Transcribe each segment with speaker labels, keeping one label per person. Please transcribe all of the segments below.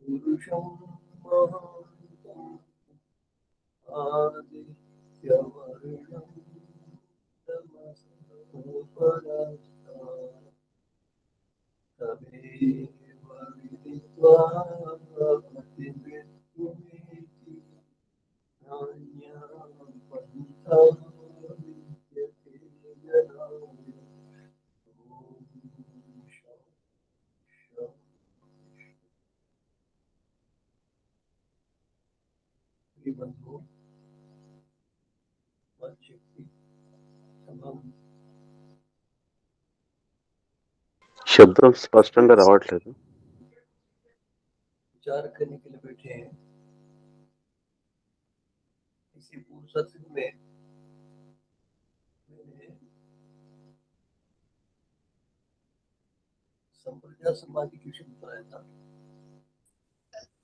Speaker 1: पुरुषं महान्तं आदित्यवर्णं तमसोपरास्तात् तमेव विदित्वा मतिमृत्युमेति नान्यः पन्था विद्यते जनाय। बंधु शक्ति समम
Speaker 2: శబ్దం స్పష్టంగా రావట్లేదు.
Speaker 1: विचार करने के लिए बैठे हैं। इसी पूर्व सत्संग में मैंने संप्रज्ञा समाधि की विषय बताया था।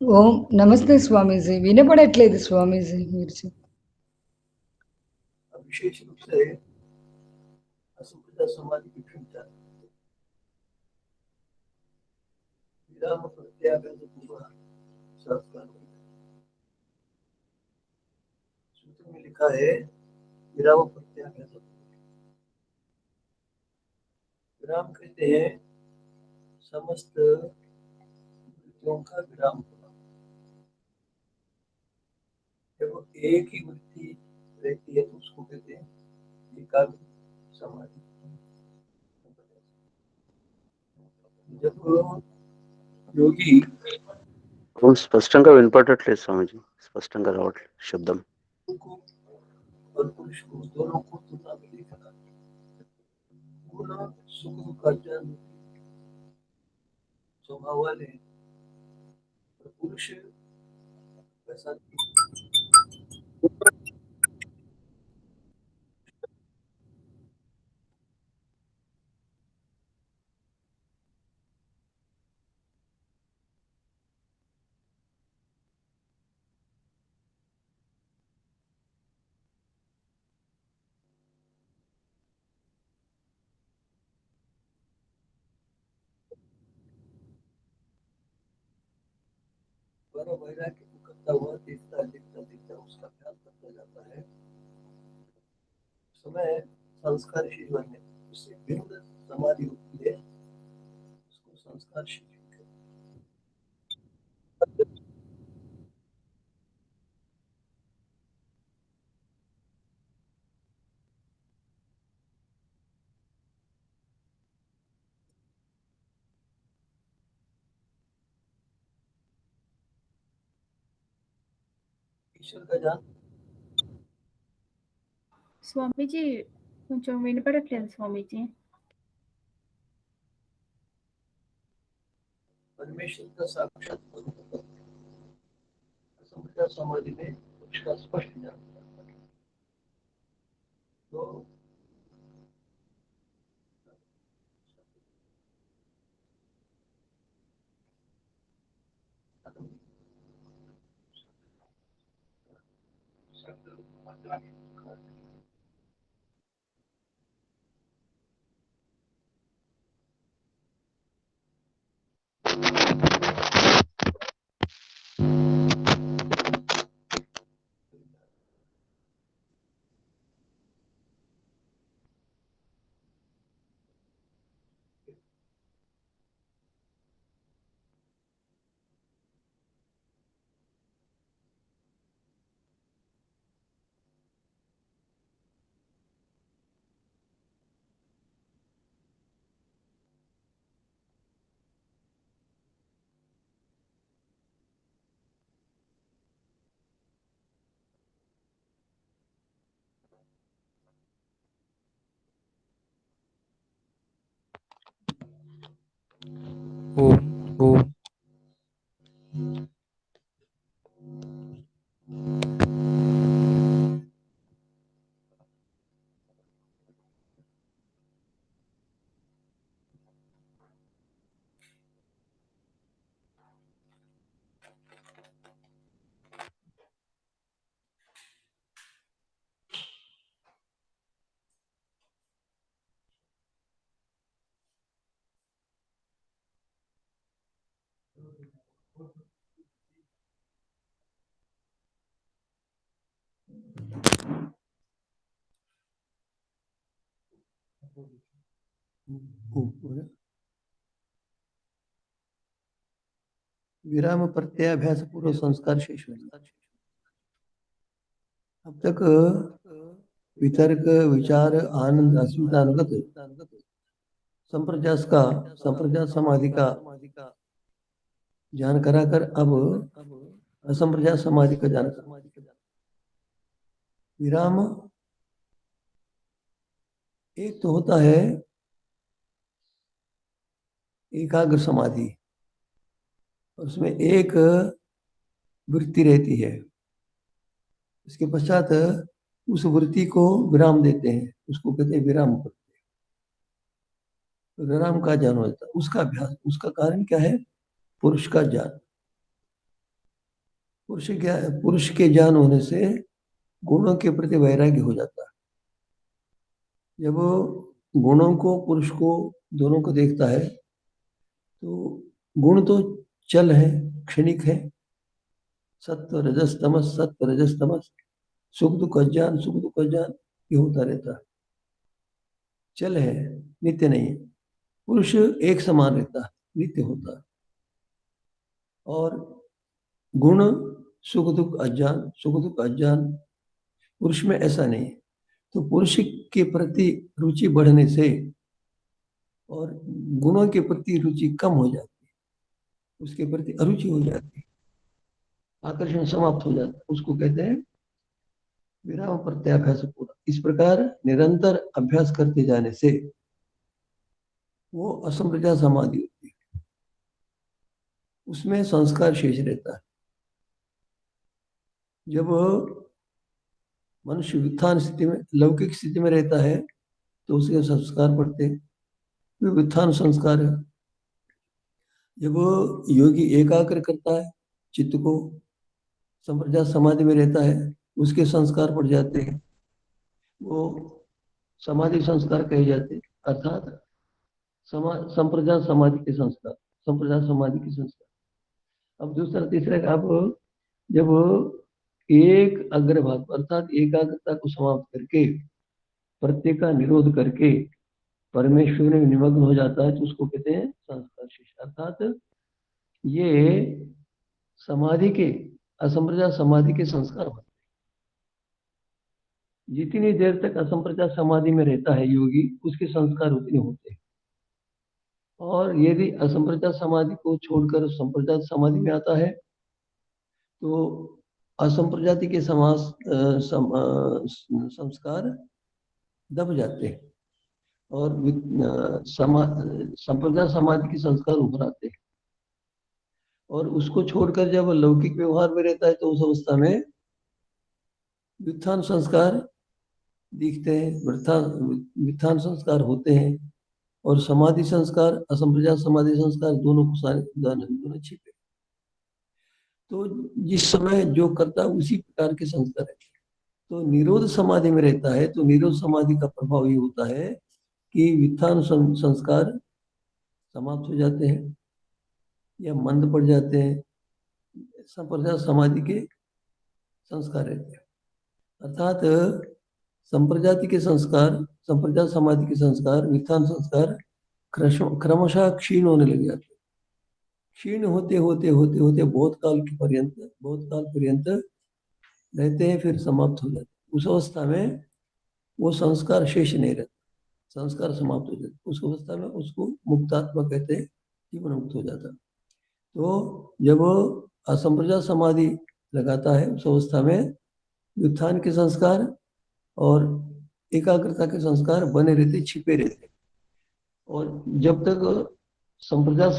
Speaker 3: ఓం నమస్తే స్వామీజీ, వినపడట్లేదు స్వామీజీ మీరు
Speaker 1: अब विशेष रूप से असंप्रज्ञा समाधि की विषय विचार विराम प्रत्याघात पूर्व संस्कार सूत्र में लिखा है विराम प्रत्याघात। विराम कहते हैं समस्त वृत्तियों का विराम होना। जब एक ही वृत्ति रहती है तो उसको कहते हैं एकाग्र समाधि। जब योगी
Speaker 2: స్పష్టంగా వినపడట్లేదు స్వామిజీ, స్పష్టంగా రావట్లేదు శబ్దం.
Speaker 1: को और पुरुष को दोनों को तुलना में देखा, गुण सुख का ज्ञान स्वभाव वाले पुरुष ऐसा वैराग्य को करता हुआ देखता देखता देखता उसका ख्याल करता जाता है। समय संस्कारशील बनने उससे भिन्न समाधि होती है, उसको संस्कारशील ईश्वर का जान।
Speaker 4: స్వామీజీ కొంచెం వినపడట్లేదు స్వామీజీ.
Speaker 1: परमेश्वर का साक्षात असंप्रज्ञा समाधि में उसका स्पष्ट ज्ञान तो
Speaker 5: ओम ओम
Speaker 1: विराम प्रत्याभ्यास पूर्व संस्कार शेष होता। अब तक वितर्क विचार आनंद अस्मिता अनुगत संप्रजास का संप्रजात समाधि का ज्ञान कराकर अब असंप्रजात समाधि का ज्ञान करा। विराम एक तो होता है एकाग्र समाधि, उसमें एक वृत्ति रहती है, इसके पश्चात उस वृत्ति को विराम देते हैं, उसको कहते हैं विराम करते हैं। तो विराम का ज्ञान होता है, उसका अभ्यास। उसका कारण क्या है? पुरुष का ज्ञान। पुरुष के ज्ञान होने से गुणों के प्रति वैराग्य हो जाता है। जब गुणों को पुरुष को दोनों को देखता है तो गुण तो चल है, क्षणिक है, सत्व रजस तमस, सत्व रजस तमस, सुख दुख अज्ञान, सुख दुख अज्ञान, ये होता रहता है, चल है, नित्य नहीं है। पुरुष एक समान रहता है, नित्य होता है। और गुण सुख दुख अज्ञान, सुख दुख अज्ञान, पुरुष में ऐसा नहीं है। तो पुरुष के प्रति रुचि बढ़ने से और गुणों के प्रति रुचि कम हो जाती है, उसके प्रति अरुचि हो जाती है, आकर्षण समाप्त हो जाता है, उसको कहते हैं विराम प्रत्याभ्यास पूरा। इस प्रकार निरंतर अभ्यास करते जाने से वो असंप्रजात समाधि होती है, उसमें संस्कार शेष रहता है। जब मनुष्य व्युत्थान स्थिति में, लौकिक स्थिति में रहता है तो उसके संस्कार पड़ते हैं, वे व्युत्थान संस्कार है। जब योगी एकाग्र करता है चित्त को, संप्रजात समाधि में रहता है, उसके संस्कार पड़ जाते हैं, वो समाधि संस्कार कहे जाते हैं, अर्थात संप्रजात समाधि के संस्कार, संप्रजात समाधि के संस्कार। अब दूसरा तीसरा, अब जब एक अग्रभाग अर्थात एकाग्रता को समाप्त करके प्रत्येक का निरोध करके परमेश्वर में निमग्न हो जाता है तो उसको कहते हैं संस्कार शेष। अर्थात ये समाधि के, असंप्रजात समाधि के संस्कार होते हैं। जितनी देर तक असंप्रजात समाधि में रहता है योगी, उसके संस्कार उतने होते हैं। और यदि असंप्रजात समाधि को छोड़कर संप्रजात समाधि में आता है तो असंप्रजाति के संस्कार दब जाते हैं और संप्रजात समाधि के संस्कार उभर आते हैं। और उसको छोड़कर जब लौकिक व्यवहार में रहता है तो उस अवस्था में व्युत्थान संस्कार दिखते हैं, व्युत्थान संस्कार होते हैं, और समाधि संस्कार, असंप्रजात समाधि संस्कार दोनों छिपे। तो जिस समय जो करता है उसी प्रकार के संस्कार है। तो निरोध समाधि में रहता है तो निरोध समाधि का प्रभाव ये होता है कि व्युत्थान संस्कार समाप्त हो जाते हैं या मंद पड़ जाते हैं, संप्रजात समाधि के संस्कार रहते हैं। अर्थात संप्रजाति के संस्कार, संप्रजात समाधि के संस्कार, व्युत्थान संस्कार क्रमशः क्षीण होने लग जाते हैं। क्षीण होते होते होते होते बहुत काल पर्यंत रहते हैं, फिर समाप्त हो जाते हैं। उस अवस्था में वो संस्कार शेष नहीं रहता, संस्कार समाप्त हो जाते। उस अवस्था में उसको मुक्तात्मा कहते हैं, जीवन मुक्त हो जाता। तो जब असंप्रजात समाधि लगाता है उस अवस्था में व्युत्थान के संस्कार और एकाग्रता के संस्कार बने रहते, छिपे रहते। और जब तक असंप्रजात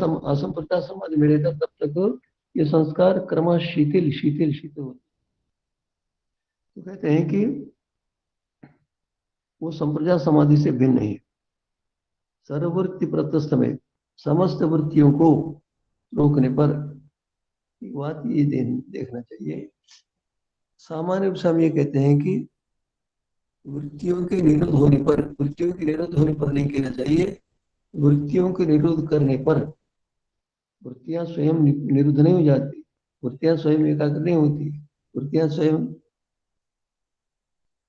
Speaker 1: समाधि में रहता तब तक ये संस्कार क्रमश शिथिल होते। तो कहते हैं कि वो संप्रजात समाधि से भिन्न नहीं है। सर्ववृत्ति प्रत्यस्थ में समस्त वृत्तियों को रोकने पर बात ये देखना चाहिए। सामान्य रूप से हम ये कहते हैं कि वृत्तियों के निरोध होने पर नहीं कहना चाहिए, वृत्तियों के निरोध करने पर वृत्तियां स्वयं निरुद्ध नहीं हो जाती, वृत्तियां स्वयं एकाग्र नहीं होती, वृत्तियां स्वयं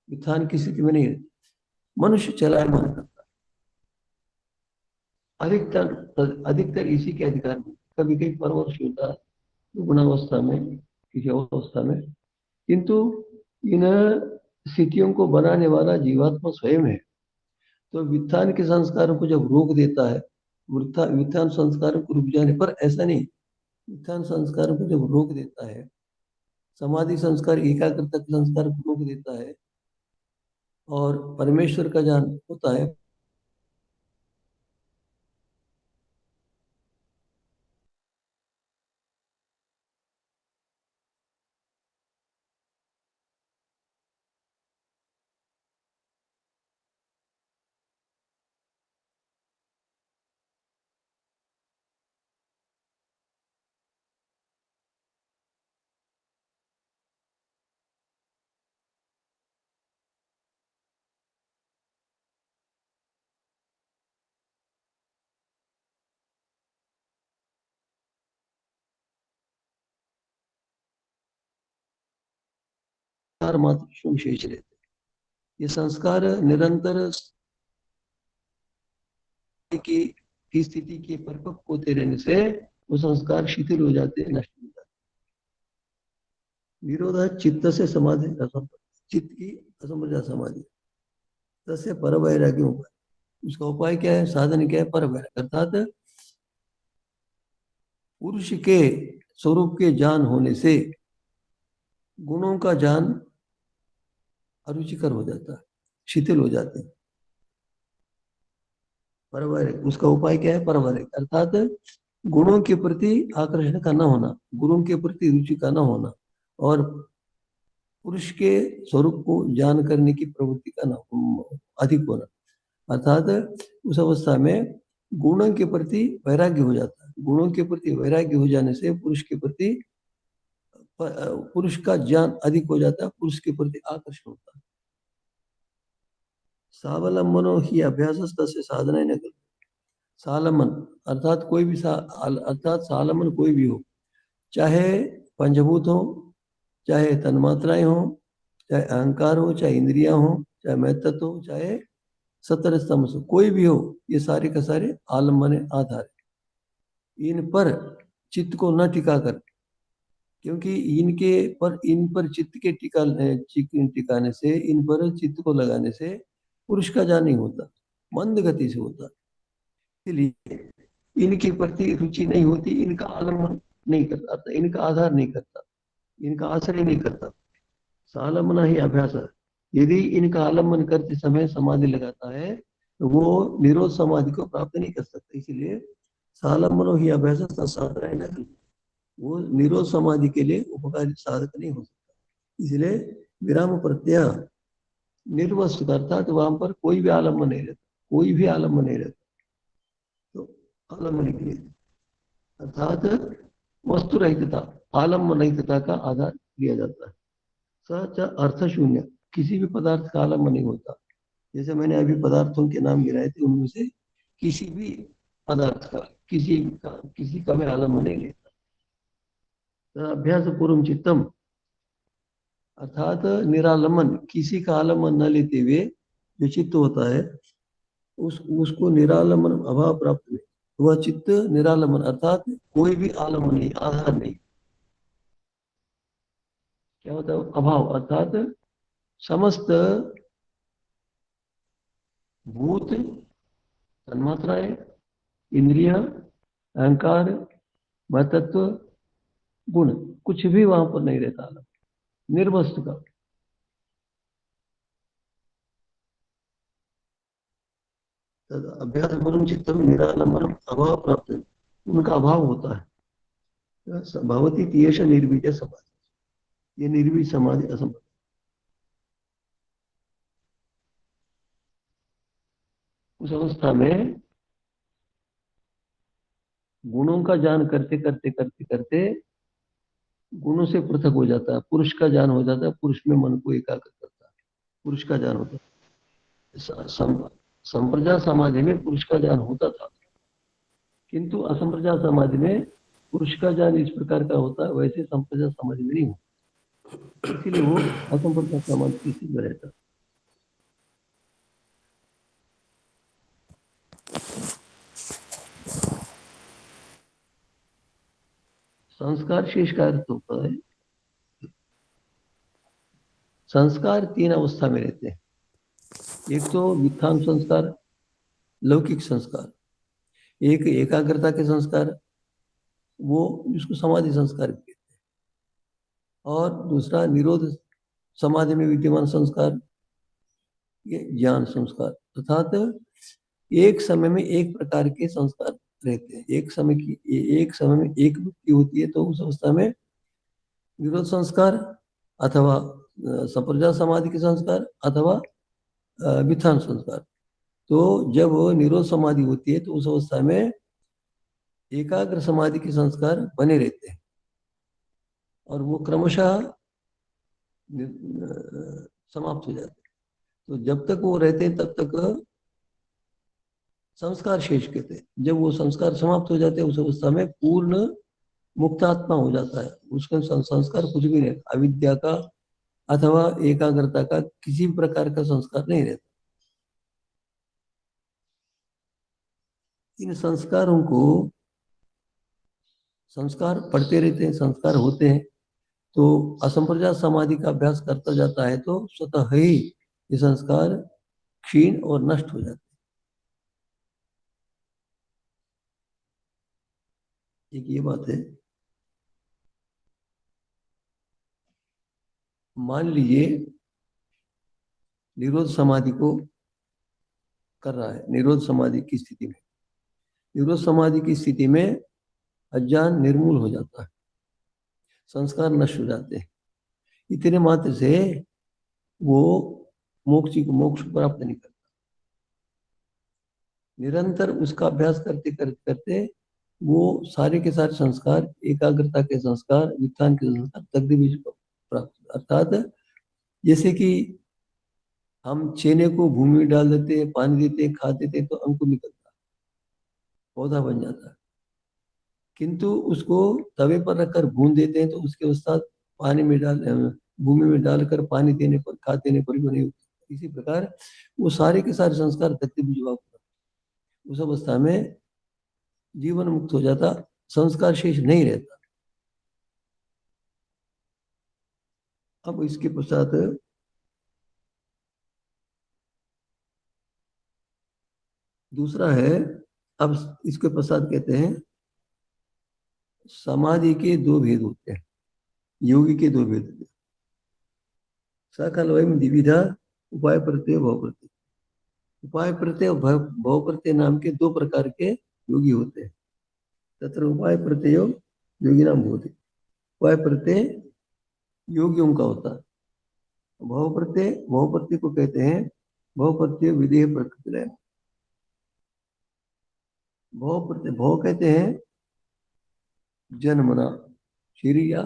Speaker 1: उत्थान की स्थिति में नहीं रहती, मनुष्य चलायमान करता है। अधिकतर इसी के अधिकार में, कभी कभी परवश होता है गुणावस्था में, किसी और अवस्था में, किंतु इन स्थितियों को बनाने वाला जीवात्मा स्वयं है। तो वित्थान के संस्कारों को जब रोक देता है, वित्थान संस्कारों को रुक जाने पर, ऐसा नहीं, वित्थान संस्कारों को जब रोक देता है, समाधि संस्कार, एकाग्रता के संस्कार को रोक देता है और परमेश्वर का ज्ञान होता है, मात्र शेष रहते। ये संस्कार निरंतर की स्थिति के परिपक्व होते रहने से वो संस्कार शिथिल हो जाते हैं, नष्ट हो जाते हैं। निरोध चित्त से समाधि, चित्त की असंप्रज्ञात समाधि, तस्य पर वैराग्य उपाय। उसका उपाय क्या है, साधन क्या है, पर वैराग्य, अर्थात पुरुष के स्वरूप के ज्ञान होने से गुणों का ज्ञान अरुचिकर हो जाता है, शिथिल हो जाते हैं। परवैराग्य, उसका उपाय क्या है, परवैराग्य, अर्थात गुणों के प्रति आकर्षण का न होना, गुणों के प्रति रुचि का न होना, और पुरुष के स्वरूप को ज्ञान करने की प्रवृत्ति का न अधिक होना, अर्थात उस अवस्था में गुणों के प्रति वैराग्य हो जाता है। गुणों के प्रति वैराग्य हो जाने से पुरुष के प्रति, पुरुष का ज्ञान अधिक हो जाता है, पुरुष के प्रति आकर्षण होता है। सावलंबनो ही अभ्यास तस्य साधना न कर। सालमन अर्थात कोई भी अर्थात सालमन कोई भी हो, चाहे पंचभूत हो, चाहे तन्मात्राएं हो, चाहे अहंकार हो, चाहे इंद्रियां हो, चाहे मैतत्व हो, चाहे 17 स्तंभ हो, कोई भी हो, ये सारे का सारे आलम्बन आधार है। इन पर चित्त को न टिका कर, क्योंकि इन पर चित्त के टिकाने से, इन पर चित्त को लगाने से पुरुष का ज्ञान नहीं होता, मंद गति से होता। इसलिए इनके प्रति रुचि नहीं होती, इनका आलम्बन नहीं करता, इनका आधार नहीं करता, इनका आश्रय नहीं करता। सालमना ही अभ्यास है। यदि इनका आलम्बन करते समय समाधि लगाता है तो वो निरोध समाधि को प्राप्त नहीं कर सकता। इसलिए सालमनो ही अभ्यास साधना, वो निरोध समाधि के लिए उपकारी साधक नहीं हो सकता। इसलिए विराम प्रत्यय निर्वस्तु करता, तो वहां पर कोई भी आलम्बन नहीं रहता, कोई भी आलम्बन नहीं रहता। तो आलम्बन के लिए अर्थात वस्तु रहितता, आलम्बन रहितता का आधार लिया जाता है। सच अर्थ शून्य, किसी भी पदार्थ का आलम्बन नहीं होता। जैसे मैंने अभी पदार्थों के नाम गिनाए थे, उनमें से किसी भी पदार्थ का, किसी का मैं आलम्बन नहीं लेता। अभ्यास पूर्व चित्तम, अर्थात निरालंबन, किसी का आलम्बन न लेते हुए जो चित्त होता है, उसको निरालंबन अभाव प्राप्त नहीं। वह चित्त निरालंबन, अर्थात कोई भी आलम्बन नहीं, आधार नहीं। क्या होता है अभाव, अर्थात समस्त भूत, तन्मात्राएं, इंद्रिया, अहंकार, महतत्व, गुण, कुछ भी वहां पर नहीं रहता, निर्वस्तु का। अभ्यास गुरु चित्तम निरालंबनम अभाव प्राप्त, उनका अभाव होता है। भवती तीयश निर्बीज समाधि, ये निर्बीज समाधि असंभव। उस अवस्था में गुणों का ज्ञान करते करते करते करते गुणों से पृथक हो जाता है, पुरुष का ज्ञान हो जाता है, पुरुष में मन को एकाग्र करता है, पुरुष का ज्ञान होता है। संप्रज्ञात समाधि में पुरुष का ज्ञान होता था, किंतु असंप्रज्ञात समाधि में पुरुष का ज्ञान इस प्रकार का होता है, वैसे संप्रदाय समाज में नहीं होता, इसीलिए वो असंप्रदाय समाज की स्थिति में रहता। संस्कार शेष का अर्थ होता है, संस्कार तीन अवस्था में रहते हैं। एक तो वित्थान संस्कार, लौकिक संस्कार, एक एकाग्रता के संस्कार, वो जिसको समाधि संस्कार कहते हैं, और दूसरा निरोध समाधि में विद्यमान संस्कार, ये ज्ञान संस्कार। अर्थात एक समय में एक प्रकार के संस्कार रहते हैं। एक समय में एक वृत्ति होती है, तो उस अवस्था में निरोध संस्कार अथवा संप्रज्ञात समाधि के संस्कार अथवा वित्थान संस्कार। तो जब निरोध समाधि होती है तो उस अवस्था में एकाग्र समाधि के संस्कार बने रहते हैं, और वो क्रमशः समाप्त हो जाते हैं। तो जब तक वो रहते हैं तब तक संस्कार शेष कहते हैं। जब वो संस्कार समाप्त हो जाते हैं उस अवस्था में पूर्ण मुक्तात्मा हो जाता है। उसका संस्कार कुछ भी नहीं, अविद्या का अथवा एकाग्रता का किसी प्रकार का संस्कार नहीं रहता। इन संस्कारों को, संस्कार पढ़ते रहते हैं, संस्कार होते हैं, तो असंप्रज्ञात समाधि का अभ्यास करता जाता है तो स्वतः ही ये संस्कार क्षीण और नष्ट हो जाते हैं। एक ये बात है। मान लीजिए निरोध समाधि को कर रहा है, निरोध समाधि की स्थिति में, निरोध समाधि की स्थिति में अज्ञान निर्मूल हो जाता है, संस्कार नष्ट हो जाते हैं। इतने मात्र से वो मोक्ष को प्राप्त नहीं करता। निरंतर उसका अभ्यास करते करते करते वो सारे के सारे संस्कार, एकाग्रता के संस्कार, वित्थान के संस्कार, तकदीर बीज को प्राप्त। अर्थात जैसे कि हम चेने को भूमि में डाल देते, पानी देते, खा देते तो अंकुर निकलता, पौधा बन जाता है। किंतु उसको तवे पर रखकर भून देते हैं तो उसके उस्ताद पानी में डाल, भूमि में डालकर पानी देने पर, खाद देने पर भी नहीं होता। इसी प्रकार वो सारे के सारे संस्कार तकदीर बीज, उस अवस्था में जीवन मुक्त हो जाता, संस्कार शेष नहीं रहता। अब इसके पश्चात दूसरा है, अब इसके पश्चात कहते हैं समाधि के दो भेद होते हैं, योगी के दो भेद होते हैं। सकल वयम द्विविधा उपाय प्रत्यय भव प्रत्यय। उपाय प्रत्यय और भव प्रत्यय नाम के दो प्रकार के योगी होते हैं। तत्र उपाय प्रत्यय योगी नाम होते। उपाय प्रत्यय योगियों का होता है। भव प्रत्यय को कहते हैं भव प्रत्यय विधेय प्रकृति। भव प्रत्यय, भव कहते हैं जन्मना, शरीर या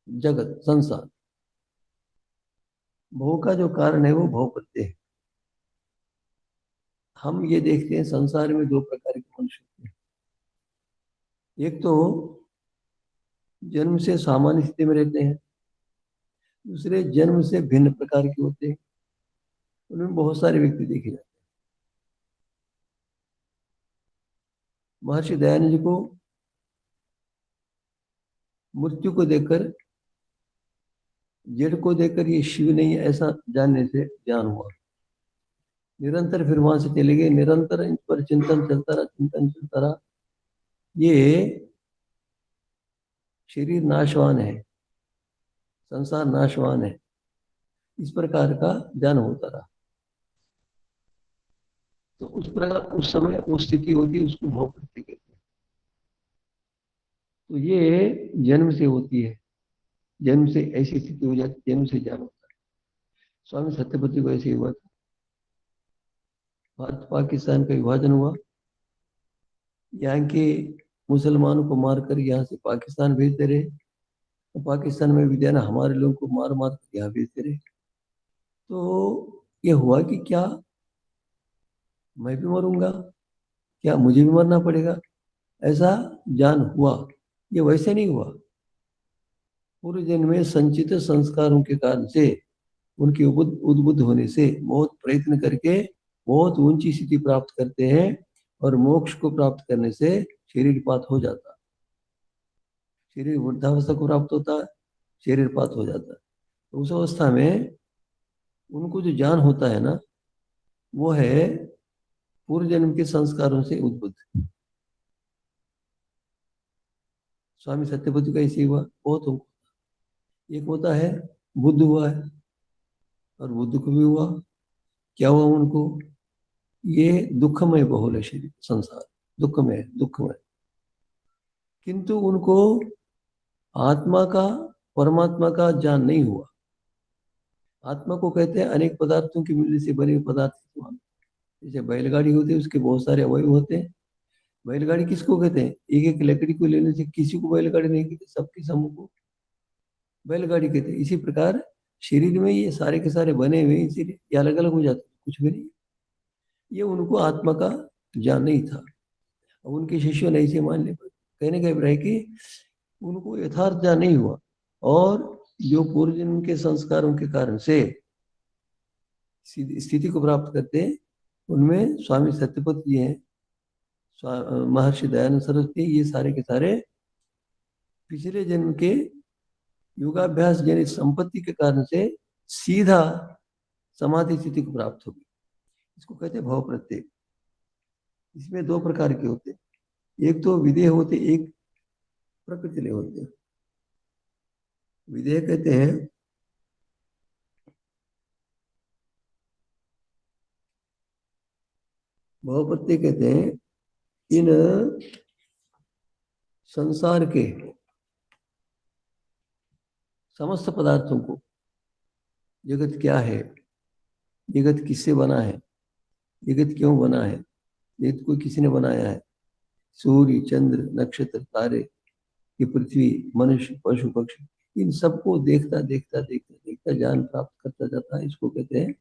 Speaker 1: जगत, संसार। भव का जो कारण है वो भव प्रत्यय है। हम ये देखते हैं संसार में दो प्रकार के मनुष्य होते हैं। एक तो जन्म से सामान्य स्थिति में रहते हैं, दूसरे जन्म से भिन्न प्रकार के होते हैं। उनमें बहुत सारे व्यक्ति देखे जाते हैं। महर्षि दयानंद जी को मृत्यु को देखकर, जड़ को देखकर ये शिव नहीं है ऐसा जानने से ज्ञान हुआ। निरंतर फिर वहां से चले गए, निरंतर इन पर चिंतन चलता रहा। ये शरीर नाशवान है, संसार नाशवान है, इस प्रकार का ज्ञान होता रहा। तो उस प्रकार उस समय वो स्थिति होती है, उसको भव प्रत्यय कहते हैं। तो ये जन्म से होती है, जन्म से ऐसी स्थिति हो जाती है, जन्म से ज्ञान होता है। स्वामी सत्यपति को ऐसे ही हुआ था। भारत पाकिस्तान का विभाजन हुआ, यहाँ के मुसलमानों को मारकर यहाँ से पाकिस्तान भेजते रहे, तो पाकिस्तान में भी देना हमारे लोगों को मार मार कर यहाँ भेजते रहे। तो ये हुआ कि क्या मैं भी मरूंगा, क्या मुझे भी मरना पड़ेगा, ऐसा ज्ञान हुआ। ये वैसे नहीं हुआ। पूर्व जन्म में संचित संस्कारों के कारण से, उनके उद्बुद्ध होने से बहुत प्रयत्न करके बहुत ऊंची स्थिति प्राप्त करते हैं, और मोक्ष को प्राप्त करने से शरीरपात हो जाता है। शरीर वृद्धावस्था को प्राप्त होता है, शरीरपात हो जाता है। तो उस अवस्था में उनको जो ज्ञान होता है ना, वो है पूर्व जन्म के संस्कारों से उद्बुद्ध। स्वामी सत्यपति का इसी हुआ, बहुत हो। एक होता है बुद्ध हुआ है, और बुद्ध को भी हुआ, क्या हुआ उनको, ये दुखमय बहुल है शरीर, संसार दुखमय दुखमय, किंतु उनको आत्मा का, परमात्मा का ज्ञान नहीं हुआ। आत्मा को कहते हैं अनेक पदार्थों की मिलने से बने हुए पदार्थ। जैसे बैलगाड़ी होती है, उसके बहुत सारे अवयव होते हैं। बैलगाड़ी किसको कहते हैं? एक एक लकड़ी को लेने से किसी को बैलगाड़ी नहीं कहते, सबके समूह को बैलगाड़ी कहते हैं। इसी प्रकार शरीर में ये सारे के सारे बने हुए, इसीलिए ये अलग अलग हो जाते, कुछ भी नहीं। ये उनको आत्मा का ज्ञान नहीं था। अब उनके शिष्यों ने ऐसे मान लिया। कहने का अभिप्राय कि उनको यथार्थ ज्ञान नहीं हुआ, और जो पूर्व जन्म के संस्कारों के कारण से स्थिति को प्राप्त करते हैं, उनमें स्वामी सत्यपत जी हैं, महर्षि दयानंद सरस्वती, ये सारे के सारे पिछले जन्म के योगाभ्यास जनित संपत्ति के कारण से सीधा समाधि स्थिति को प्राप्त होगी। इसको कहते हैं भाव प्रत्यय। इसमें दो प्रकार के होते हैं, एक तो विदेह होते, एक प्रकृति होते हैं। विदेह कहते हैं भाव प्रत्यय कहते हैं इन संसार के समस्त पदार्थों को, जगत क्या है, जगत किससे बना है, जगत क्यों बना है, जगत को किसने बनाया है, सूर्य चंद्र नक्षत्र तारे, ये पृथ्वी मनुष्य पशु पक्षी, इन सबको देखता देखता देखता देखता ज्ञान प्राप्त करता जाता है। इसको कहते हैं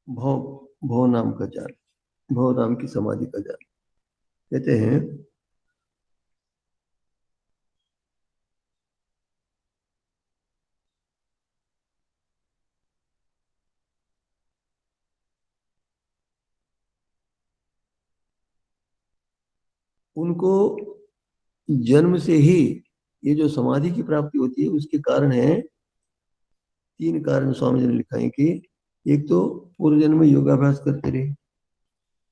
Speaker 1: भव, भव नाम का ज्ञान, भव नाम की समाधि का ज्ञान। कहते हैं उनको जन्म से ही ये जो समाधि की प्राप्ति होती है, उसके कारण है, तीन कारण स्वामी जी ने लिखा है कि एक तो पूर्व जन्म में योगाभ्यास करते रहे,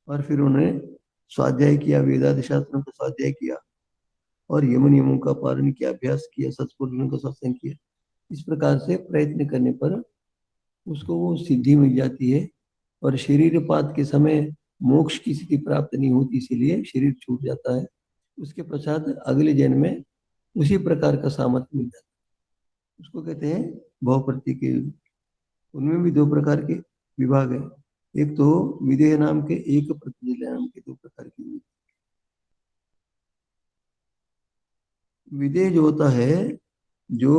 Speaker 1: और फिर उन्होंने स्वाध्याय किया, वेदादि शास्त्रों का स्वाध्याय किया, और यम नियमों का पालन किया, अभ्यास किया, सत्पुरुषों का सत्संग किया। इस प्रकार से प्रयत्न करने पर उसको वो सिद्धि मिल जाती है, और शरीरपात के समय मोक्ष की स्थिति प्राप्त नहीं होती, इसीलिए शरीर छूट जाता है। उसके पश्चात अगले जन्म में उसी प्रकार का सामर्थ्य मिल जाता है। उसको कहते हैं भाव प्रत्यय के। उनमें भी दो प्रकार के विभाग है, एक तो विदेह नाम के, एक प्रतिजल नाम के, दो प्रकार के। विदेह जो होता है, जो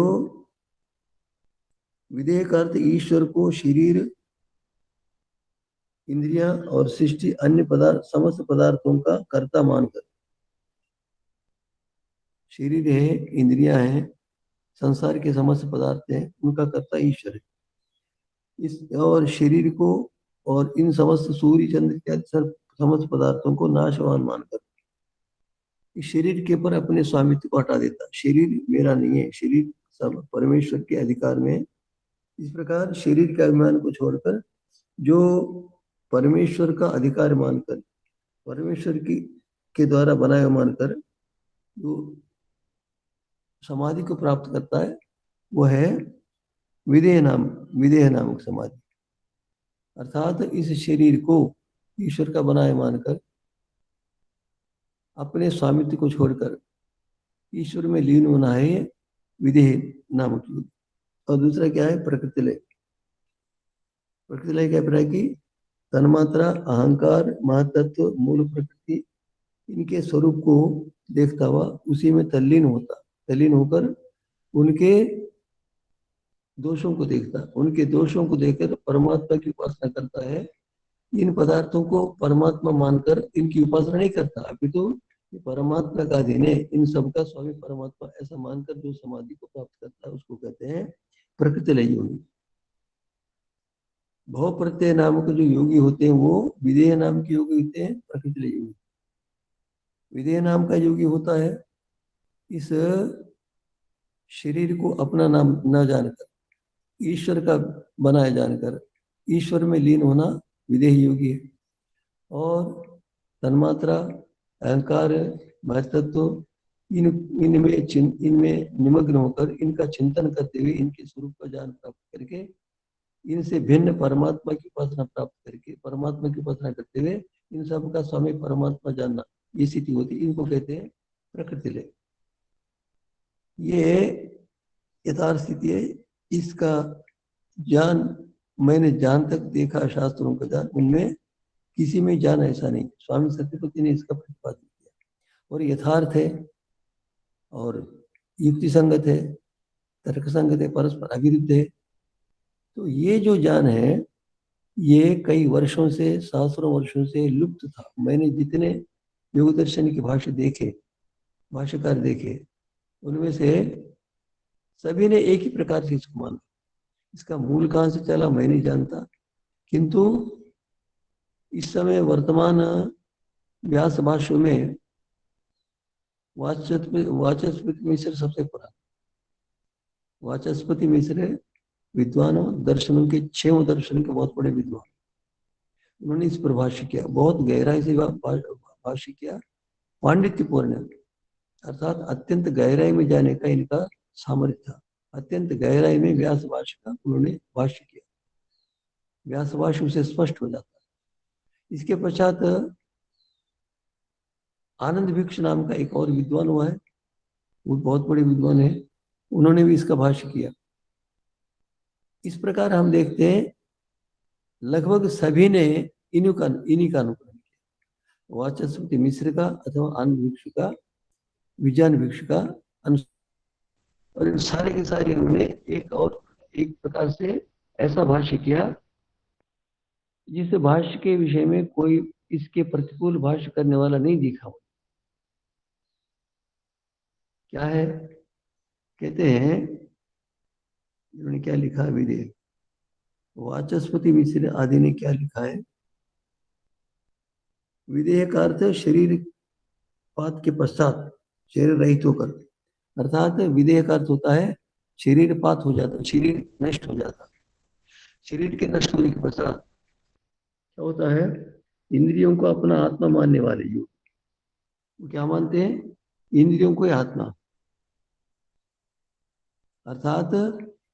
Speaker 1: विदेह का अर्थ ईश्वर को शरीर इंद्रियां और सृष्टि अन्य पदार्थ समस्त पदार्थों का कर्ता मानकर, शरीर है, इंद्रियां हैं, संसार के समस्त पदार्थ हैं, उनका कर्ता ईश्वर है। इस और शरीर को और इन समस्त सूर्य चंद्र इत्यादि समस्त पदार्थों को नाशवान मानकर इस शरीर के ऊपर अपने स्वामित्व को हटा देता। शरीर मेरा नहीं है, शरीर सब परमेश्वर के अधिकार में है। इस प्रकार शरीर के अभिमान को छोड़कर जो परमेश्वर का अधिकार मानकर, परमेश्वर की के द्वारा बनाया मानकर जो समाधि को प्राप्त करता है, वो है विदेह नामक समाधि। अर्थात इस शरीर को ईश्वर का बनाया मानकर अपने स्वामित्व को छोड़कर ईश्वर में लीन होना है विदेह नामक युग। और दूसरा क्या है? प्रकृति लय। प्रकृति लय क्या है कि तन्मात्रा, अहंकार, महातत्व, मूल प्रकृति, इनके स्वरूप को देखता हुआ उसी में तल्लीन होकर उनके दोषों को देखता, उनके दोषों को देखकर परमात्मा की उपासना करता है, इन पदार्थों को परमात्मा मानकर इनकी उपासना नहीं करता, अभी तो ये परमात्मा का अधीन है, इन सबका स्वामी परमात्मा ऐसा मानकर जो समाधि को प्राप्त करता है उसको कहते हैं प्रकृति लय योगी। भव प्रत्यय नाम के जो योगी होते हैं वो विधेय नाम के योगी होते हैं प्रकृति लय योगी। विधेय नाम का योगी होता है इस शरीर को अपना नाम न जानकर, ईश्वर का बनाया जानकर ईश्वर में लीन होना विदेह योगी है। और तन्मात्रा, अहंकार, महतत्व इनमें निमग्न होकर इनका चिंतन करते हुए इनके स्वरूप का ज्ञान प्राप्त करके इनसे भिन्न परमात्मा की उपासना प्राप्त करके परमात्मा की उपासना करते हुए इन सब का स्वामी परमात्मा जानना, ये स्थिति होती है, इनको कहते हैं प्रकृति लय। ये यथार्थ स्थिति है। इसका ज्ञान मैंने जहां तक देखा शास्त्रों का ज्ञान, उनमें किसी में ज्ञान ऐसा नहीं। स्वामी सत्यपति ने इसका प्रतिपादन किया और यथार्थ है और युक्ति संगत है, तर्क संगत है, परस्पर अविरुद्ध है। तो ये जो ज्ञान है ये कई वर्षों से, सहस्रों वर्षों से लुप्त था। मैंने जितने योग दर्शन के भाष्य देखे, भाष्यकार देखे, उनमें से सभी ने एक ही प्रकार से इसको माना। इसका मूल कहां से चला मैं नहीं जानता, किंतु इस समय वर्तमान व्यास भाष्य में वाचस्पति मिश्र सबसे पुराना, वाचस्पति मिश्र विद्वानों दर्शनों के 6 दर्शन के बहुत बड़े विद्वान, उन्होंने इस पर भाष्य किया, बहुत गहराई से भाष्य किया, पांडित्यपूर्ण अर्थात अत्यंत गहराई में जाने का इनका सामर्थ्य था। अत्यंत गहराई में व्यास भाष्य का उन्होंने भाष्य किया, व्यास भाष्य उसे स्पष्ट हो जाता है। इसके पश्चात आनंद भिक्ष नाम का एक और विद्वान हुआ है, वो बहुत बड़े विद्वान है, उन्होंने भी इसका भाष्य किया। इस प्रकार हम देखते हैं लगभग सभी ने इन्हीं का अनुकरण किया, वाचस्पति मिश्र का अथवा आनंद भिक्ष का, विज्ञान भिक्ष का अनुसार, और इन सारे के सारे उन्होंने एक प्रकार से ऐसा भाष्य किया जिस भाष्य के विषय में कोई इसके प्रतिकूल भाष्य करने वाला नहीं दिखा हो। क्या है, कहते हैं उन्होंने क्या लिखा है, विधेय वाचस्पति मिश्र आदि ने क्या लिखा है, विधेय का अर्थ शरीर पात के पश्चात शरीर रहित होकर, अर्थात विधेय का अर्थ होता है शरीर पात हो जाता, शरीर नष्ट हो जाता। शरीर के नष्ट होने के पश्चात क्या होता है, इंद्रियों को अपना आत्मा मानने वाले योग, वो क्या मानते हैं, इंद्रियों को आत्मा, अर्थात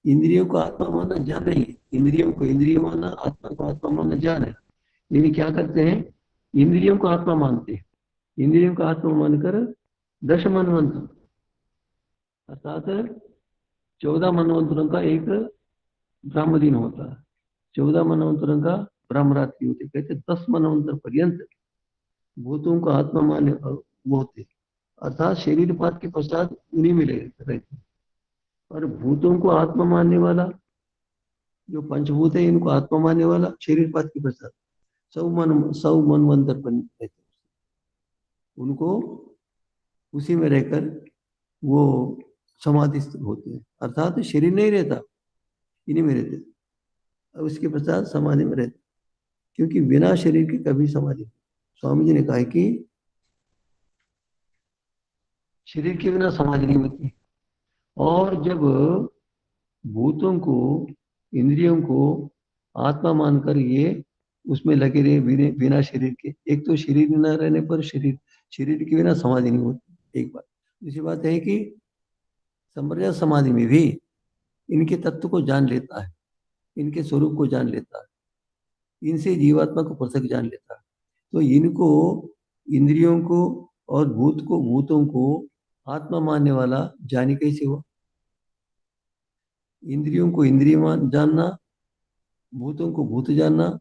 Speaker 1: इंद्रियों को आत्मा मानना ज्ञान नहीं है। इंद्रियों को इंद्रिय मानना, आत्मा को आत्मा मानना ज्ञान है। लेकिन क्या करते हैं, इंद्रियों को आत्मा मानते हैं, इंद्रियों को आत्मा मानकर 10 मनवंतर अर्थात 14 मनवंतरों का एक ब्रह्म दिन होता है, 14 मनवंतरों का ब्रह्मरात्रि होती है। कहते 10 मनवंतर पर्यंत भूतों को आत्मा माने वो होते, अर्थात शरीर पात के पश्चात उन्हीं में रहते। और भूतों को आत्मा मानने वाला जो पंचभूत है, इनको आत्मा मानने वाला शरीर पात के पश्चात 100 मनवंतर पर रहते, उनको उसी में रहकर वो समाधिस्थ होते हैं, अर्थात शरीर नहीं रहता, इन्हीं में रहते, और उसके पश्चात समाधि में रहते, क्योंकि बिना शरीर के कभी समाधि। स्वामी जी ने कहा कि शरीर के बिना समाधि नहीं होती। और जब भूतों को, इंद्रियों को आत्मा मानकर ये उसमें लगे रहे बिना शरीर के, एक तो शरीर न रहने पर शरीर के बिना समाधि नहीं होती, एक बात। दूसरी बात है कि संप्रज्ञात समाधि में भी इनके तत्व को जान लेता है, इनके स्वरूप को जान लेता है, इनसे जीवात्मा को पृथक जान लेता है। तो इनको, इंद्रियों को और भूतों को आत्मा मानने वाला जानी कैसे हुआ। इंद्रियों को इंद्रिय जानना, भूतों को भूत जानना,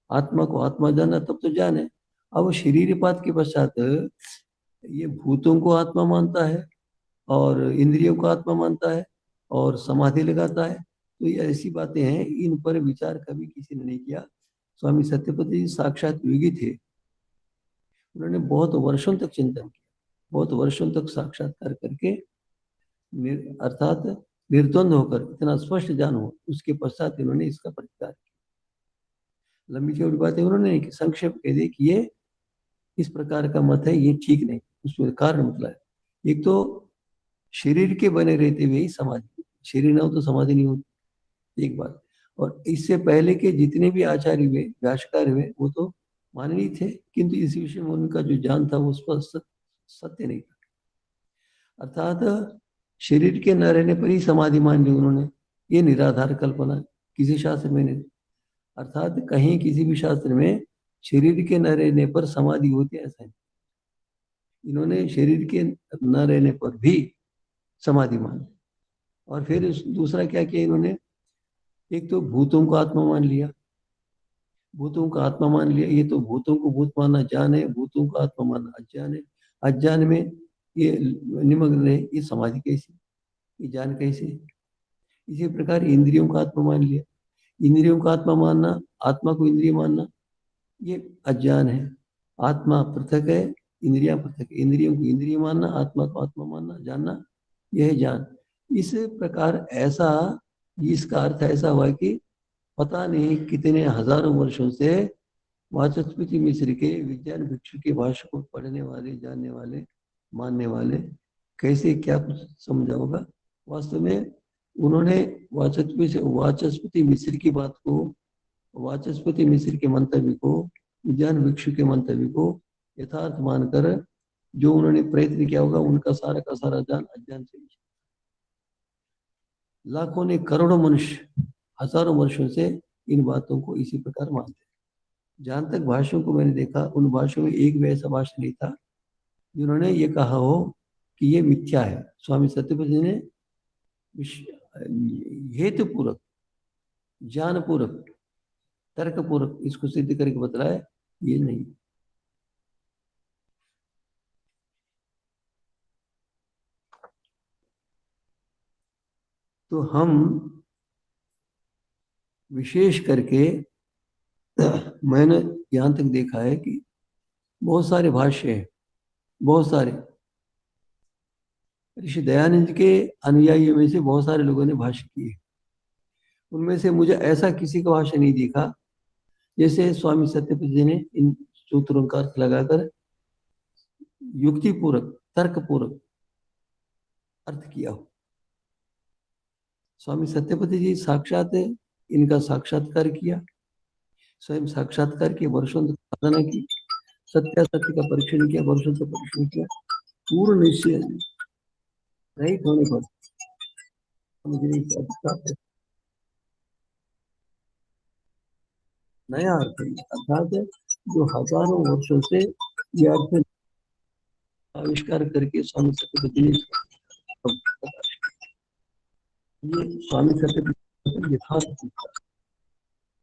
Speaker 1: आत्मा को आत्मा जानना, तब तो जान है। अब शरीर पात के पश्चात ये भूतों को आत्मा मानता है और इंद्रियों को आत्मा मानता है और समाधि लगाता है। तो ये ऐसी बातें हैं, इन पर विचार कभी किसी ने नहीं किया। स्वामी सत्यपति जी साक्षात योगी थे। उन्होंने बहुत वर्षों तक चिंतन किया, बहुत वर्षों तक साक्षात्कार करके अर्थात निर्द्वंद होकर इतना स्पष्ट ज्ञान हो, उसके पश्चात इन्होंने इसका प्रतिकार किया। लंबी चौड़ी बातें उन्होंने नहीं की, संक्षेप कह दी कि ये इस प्रकार का मत है, ये ठीक नहीं। उसमें कारण मतलब एक तो शरीर के बने रहते हुए ही समाधि, शरीर ना हो तो समाधि नहीं होती, एक बात। और इससे पहले के जितने भी आचार्य हुए, व्यासकार हुए, वो तो माननीय थे, किंतु इस विषय में उनका जो ज्ञान था वो स्पष्ट सत्य नहीं था। अर्थात शरीर के न रहने पर ही समाधि मान ली उन्होंने, ये निराधार कल्पना किसी शास्त्र में नहीं। अर्थात कहीं किसी भी शास्त्र में शरीर के न रहने पर समाधि होती है ऐसा नहीं। इन्होंने शरीर के न रहने पर भी समाधि मान ली। और फिर दूसरा क्या किया इन्होंने, एक तो भूतों को आत्मा मान लिया, भूतों को आत्मा मान लिया। ये तो भूतों को भूत मानना ज्ञान है, भूतों को आत्मा मानना अज्ञान है। अज्ञान में ये निमग्न रहे, ये समाधि कैसी, ये ज्ञान कैसे। इसी प्रकार इंद्रियों को आत्मा मान लिया, इंद्रियों को आत्मा मानना, आत्मा को इंद्रिय मानना, ये अज्ञान है। आत्मा पृथक है, इंद्रियां पृथक है। इंद्रियों को इंद्रिय मानना, आत्मा को आत्मा मानना, जानना, यह है ज्ञान। इस प्रकार ऐसा, इसका अर्थ ऐसा हुआ कि पता नहीं कितने हजारों वर्षों से वाचस्पति मिश्र के विज्ञान भिक्षु के भाषा को पढ़ने वाले, जानने वाले, मानने वाले कैसे क्या कुछ समझा होगा। वास्तव में उन्होंने वाचस्पति मिश्र की बात को, वाचस्पति मिश्र के मंतव्य को, विज्ञान भिक्षु के मंतव्य को यथार्थ मानकर जो उन्होंने प्रयत्न किया होगा, उनका सारा का सारा ज्ञान अज्ञान से। लाखों ने, करोड़ों मनुष्य हजारों वर्षों से इन बातों को इसी प्रकार मानते हैं। जहां तक भाषणों को मैंने देखा, उन भाषणों में एक भी ऐसा भाषण नहीं था जिन्होंने ये कहा हो कि ये मिथ्या है। स्वामी सत्यपति ने हेतुपूर्वक, ज्ञानपूर्वक, तर्कपूर्वक इसको सिद्ध करके बतलाया ये नहीं। तो हम विशेष करके मैंने यहां तक देखा है कि बहुत सारे भाष्य हैं, बहुत सारे ऋषि दयानंद के अनुयायियों में से बहुत सारे लोगों ने भाष्य किए। उनमें से मुझे ऐसा किसी का भाष्य नहीं दिखा जैसे स्वामी सत्यपति जी ने इन सूत्रों का अर्थ लगाकर युक्तिपूर्वक, तर्कपूर्वक अर्थ किया हो। स्वामी सत्यपति जी साक्षात इनका साक्षात्कार किया, स्वयं साक्षात्कार के वर्षों तक साधना की, सत्यासत्य का परीक्षण किया, वर्षों तक परीक्षण किया, पूर्ण निश्चय रहित होने पर मुझे नया अर्थ, अर्थात जो हजारों वर्षों से ये अर्थ आविष्कार करके स्वामी सत्यपति ने, ये स्वामी सत्यपति यथार्थ।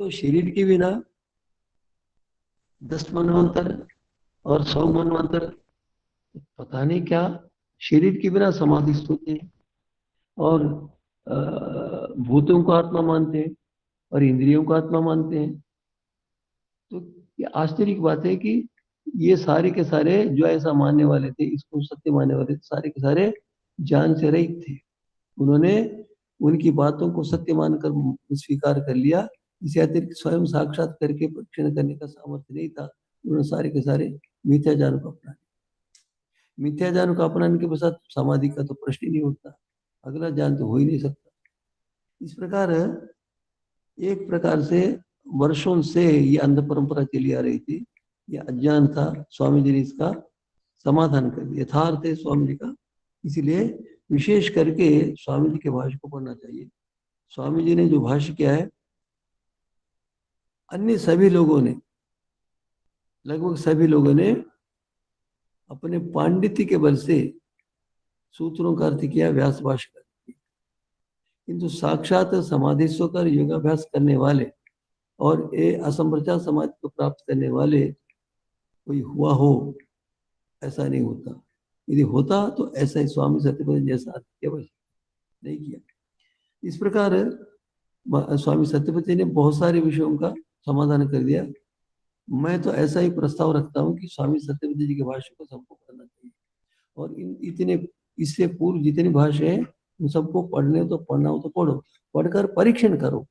Speaker 1: तो शरीर के बिना 10 मनवंतर और 100 मनवंतर, पता नहीं क्या शरीर के बिना समाधि होते हैं, और भूतों को आत्मा मानते हैं और इंद्रियों को आत्मा मानते हैं। तो ये आश्चर्य की बात है कि ये सारे के सारे जो ऐसा मानने वाले थे, इसको सत्य मानने वाले थे, सारे के सारे ज्ञान से रहित थे। उन्होंने उनकी बातों को सत्य मानकर स्वीकार कर लिया। इसे अतिरिक्त स्वयं साक्षात करके परीक्षण करने का सामर्थ्य नहीं था। उन्होंने सारे के सारे मिथ्या ज्ञान को अपनाया। मिथ्या ज्ञान को अपनाने के पश्चात समाधि का तो प्रश्न ही नहीं उठता, अगला ज्ञान तो हो ही नहीं सकता। इस प्रकार एक प्रकार से वर्षों से ये अंध परंपरा चली आ रही थी, ये अज्ञान था। स्वामी जी ने इसका समाधान कर दिया, यथार्थ है स्वामी जी का। इसीलिए विशेष करके स्वामी जी के भाष्य को पढ़ना चाहिए। स्वामी जी ने जो भाष्य किया है, अन्य सभी लोगों ने, लगभग सभी लोगों ने अपने पांडित्य के बल से सूत्रों का अर्थ किया, व्यास भाष्य कर दिया। किंतु साक्षात समाधि होकर योगाभ्यास करने वाले और ये असंप्रचार समाधि को प्राप्त करने वाले कोई हुआ हो, ऐसा नहीं होता। यदि होता तो ऐसा ही स्वामी सत्यपति जैसा अर्थ किया, नहीं किया। इस प्रकार स्वामी सत्यपति ने बहुत सारे विषयों का समाधान कर दिया। मैं तो ऐसा ही प्रस्ताव रखता हूँ कि स्वामी सत्यव्रत जी के भाष्य को सबको पढ़ना चाहिए, और इन इतने इससे पूर्व जितनी भाष्य है उन सबको पढ़ने हो तो पढ़ना हो तो पढ़ो, पढ़कर परीक्षण करो।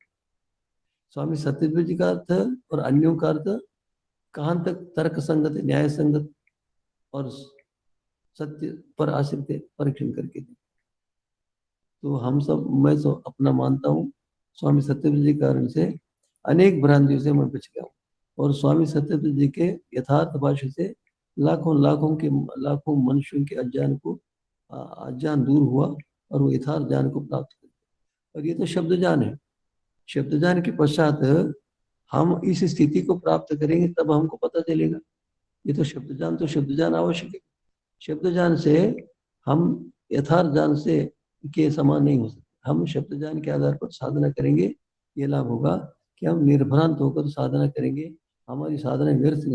Speaker 1: स्वामी सत्यव्रत जी का अर्थ और अन्यों का अर्थ कहाँ तक तर्क संगत, न्याय संगत और सत्य पर आश्रित है, परीक्षण करके दें। तो हम सब, मैं तो अपना मानता हूँ स्वामी सत्यव्रत जी के कारण से अनेक भ्रांतियों से मैं बच गया हूँ, और स्वामी सत्यव्रत जी के यथार्थ भाष्य से लाखों मनुष्यों के अज्ञान दूर हुआ, और वो यथार्थ ज्ञान को प्राप्त कर। और ये तो शब्द ज्ञान है। शब्द ज्ञान के पश्चात हम इस स्थिति को प्राप्त करेंगे, तब हमको पता चलेगा। ये तो शब्द ज्ञान आवश्यक है। शब्द ज्ञान से हम यथार्थ ज्ञान से के समान नहीं हो सकते। हम शब्द ज्ञान के आधार पर साधना करेंगे, ये लाभ होगा कि हम निर्भ्रांत होकर साधना करेंगे, हमारी साधना व्यर्थ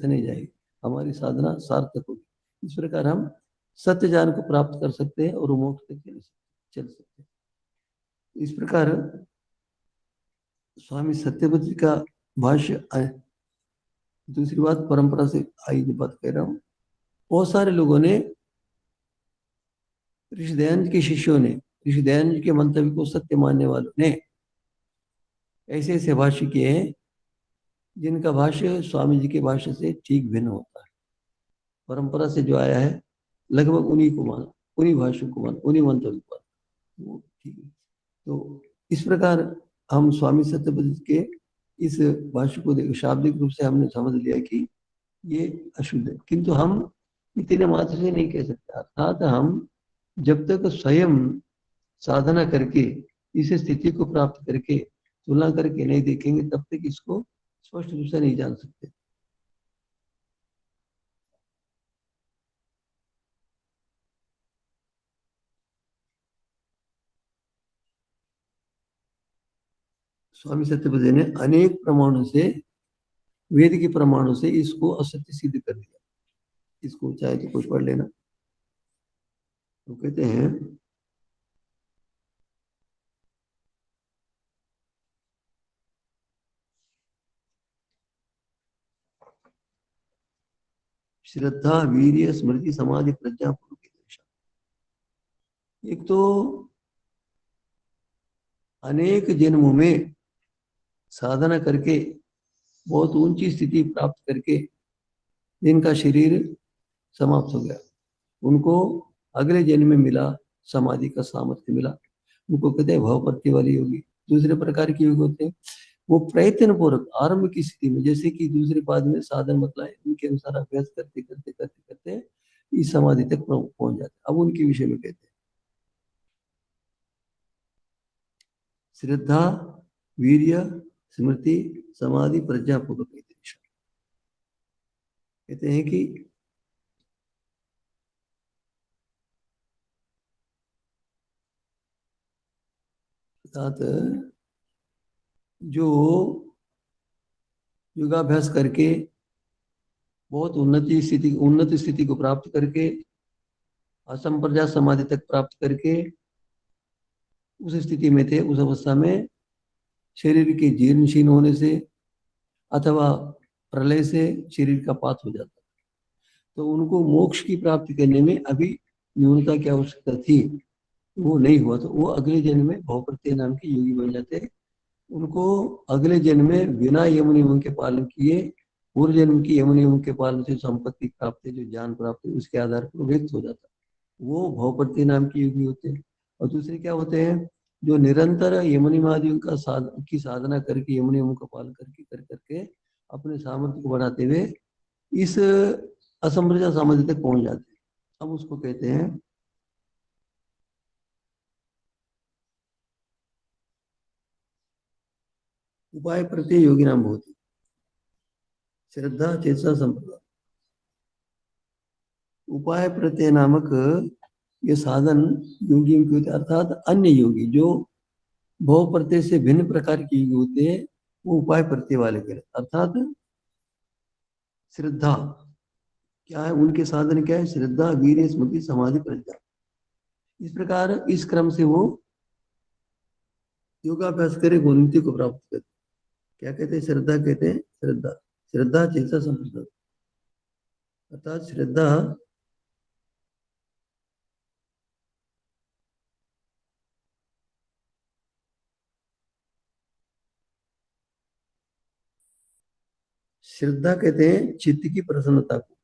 Speaker 1: नहीं जाएगी, हमारी साधना सार्थक होगी। इस प्रकार हम सत्य ज्ञान को प्राप्त कर सकते हैं और मोक्ष तक चल सकते हैं। इस प्रकार स्वामी सत्यव्रत जी का भाष्य। दूसरी बात, परंपरा से आई जो बात कह रहा हूँ, बहुत सारे लोगों ने, ऋषि दयानंद के शिष्यों ने, ऋषि दयानंद के मंतव्य को सत्य मानने वालों ने ऐसे ऐसे भाष्य किए हैं जिनका भाष्य स्वामी जी के भाष्य से ठीक भिन्न होता है। परंपरा से जो आया है लगभग उन्हीं को माना, उन्हीं भाष्यों को माना, उन्हीं मंतव्य को माना, वो ठीक है। तो इस प्रकार हम स्वामी सत्यव्रत के इस भाष्य को देख शाब्दिक रूप से हमने समझ लिया कि ये अशुद्ध है, किंतु हम इतने मात्र से नहीं कह सकते। अर्थात हम जब तक स्वयं साधना करके इस स्थिति को प्राप्त करके तुलना करके नहीं देखेंगे, तब तक इसको स्पष्ट रूप से नहीं जान सकते। स्वामी सत्यव्रत ने अनेक प्रमाणों से, वेद के प्रमाणों से इसको असत्य सिद्ध कर दिया। इसको चाहे तो कुछ पढ़ लेना। तो कहते हैं, श्रद्धा वीर्य स्मृति समाधि प्रज्ञा पूर्व की दृष्टि। एक तो अनेक जन्मों में साधना करके बहुत ऊंची स्थिति प्राप्त करके जिनका शरीर समाप्त हो गया, उनको अगले जन्म में मिला समाधि का सामर्थ्य मिला, उनको कहते हैं भवपत्ति वाली योगी। दूसरे प्रकार के योगी होते हैं, वो प्रयत्न पूर्वक आरंभ की स्थिति में, जैसे कि दूसरे पाद में साधन बतलाए, उनके अनुसार अभ्यास करते करते करते करते इस समाधि तक पहुंच जाते। अब उनके विषय में कहते हैं श्रद्धा वीर्य स्मृति समाधि प्रज्ञा पूर्वक कहते हैं कि जो योगाभ्यास करके बहुत उन्नत स्थिति को प्राप्त करके असंप्रज्ञात समाधि तक प्राप्त करके उस स्थिति में थे, उस अवस्था में शरीर के जीर्ण होने से अथवा प्रलय से शरीर का पात हो जाता, तो उनको मोक्ष की प्राप्ति करने में अभी न्यूनता की आवश्यकता थी, वो नहीं हुआ, तो वो अगले जन्म में भवप्रत्यय नाम के योगी बन जाते। उनको अगले जन्म में बिना यम नियमों के पालन किए पूर्व जन्म की यम नियमों के पालन से संपत्ति प्राप्त है, जो ज्ञान प्राप्त है, उसके आधार पर व्यक्त हो जाता, वो भवप्रत्यय नाम के योगी होते हैं। और दूसरे क्या होते हैं, जो निरंतर यमनियमादियों का साधना करके यम नियमों का पालन करके अपने सामर्थ्य को बढ़ाते हुए इस असंप्रज्ञात समाधि तक पहुंच जाते हैं। अब उसको कहते हैं उपाय प्रत्यय योगी नाम होती, श्रद्धा चेतसा संप्रदाय। उपाय प्रत्यय नामक ये साधन योगियों के होते, अर्थात अन्य योगी जो भव प्रत्यय से भिन्न प्रकार के योगी होते हैं, वो उपाय प्रत्यय वाले करें। अर्थात श्रद्धा क्या है, उनके साधन क्या है, श्रद्धा वीर्य स्मृति समाधि प्रज्ञा। इस प्रकार इस क्रम से वो योगाभ्यास करे, उन्नति को प्राप्त करे। क्या कहते हैं? श्रद्धा कहते हैं। श्रद्धा, श्रद्धा चेता संप्रदाय, अर्थात श्रद्धा श्रद्धा कहते हैं चित्त की प्रसन्नता को,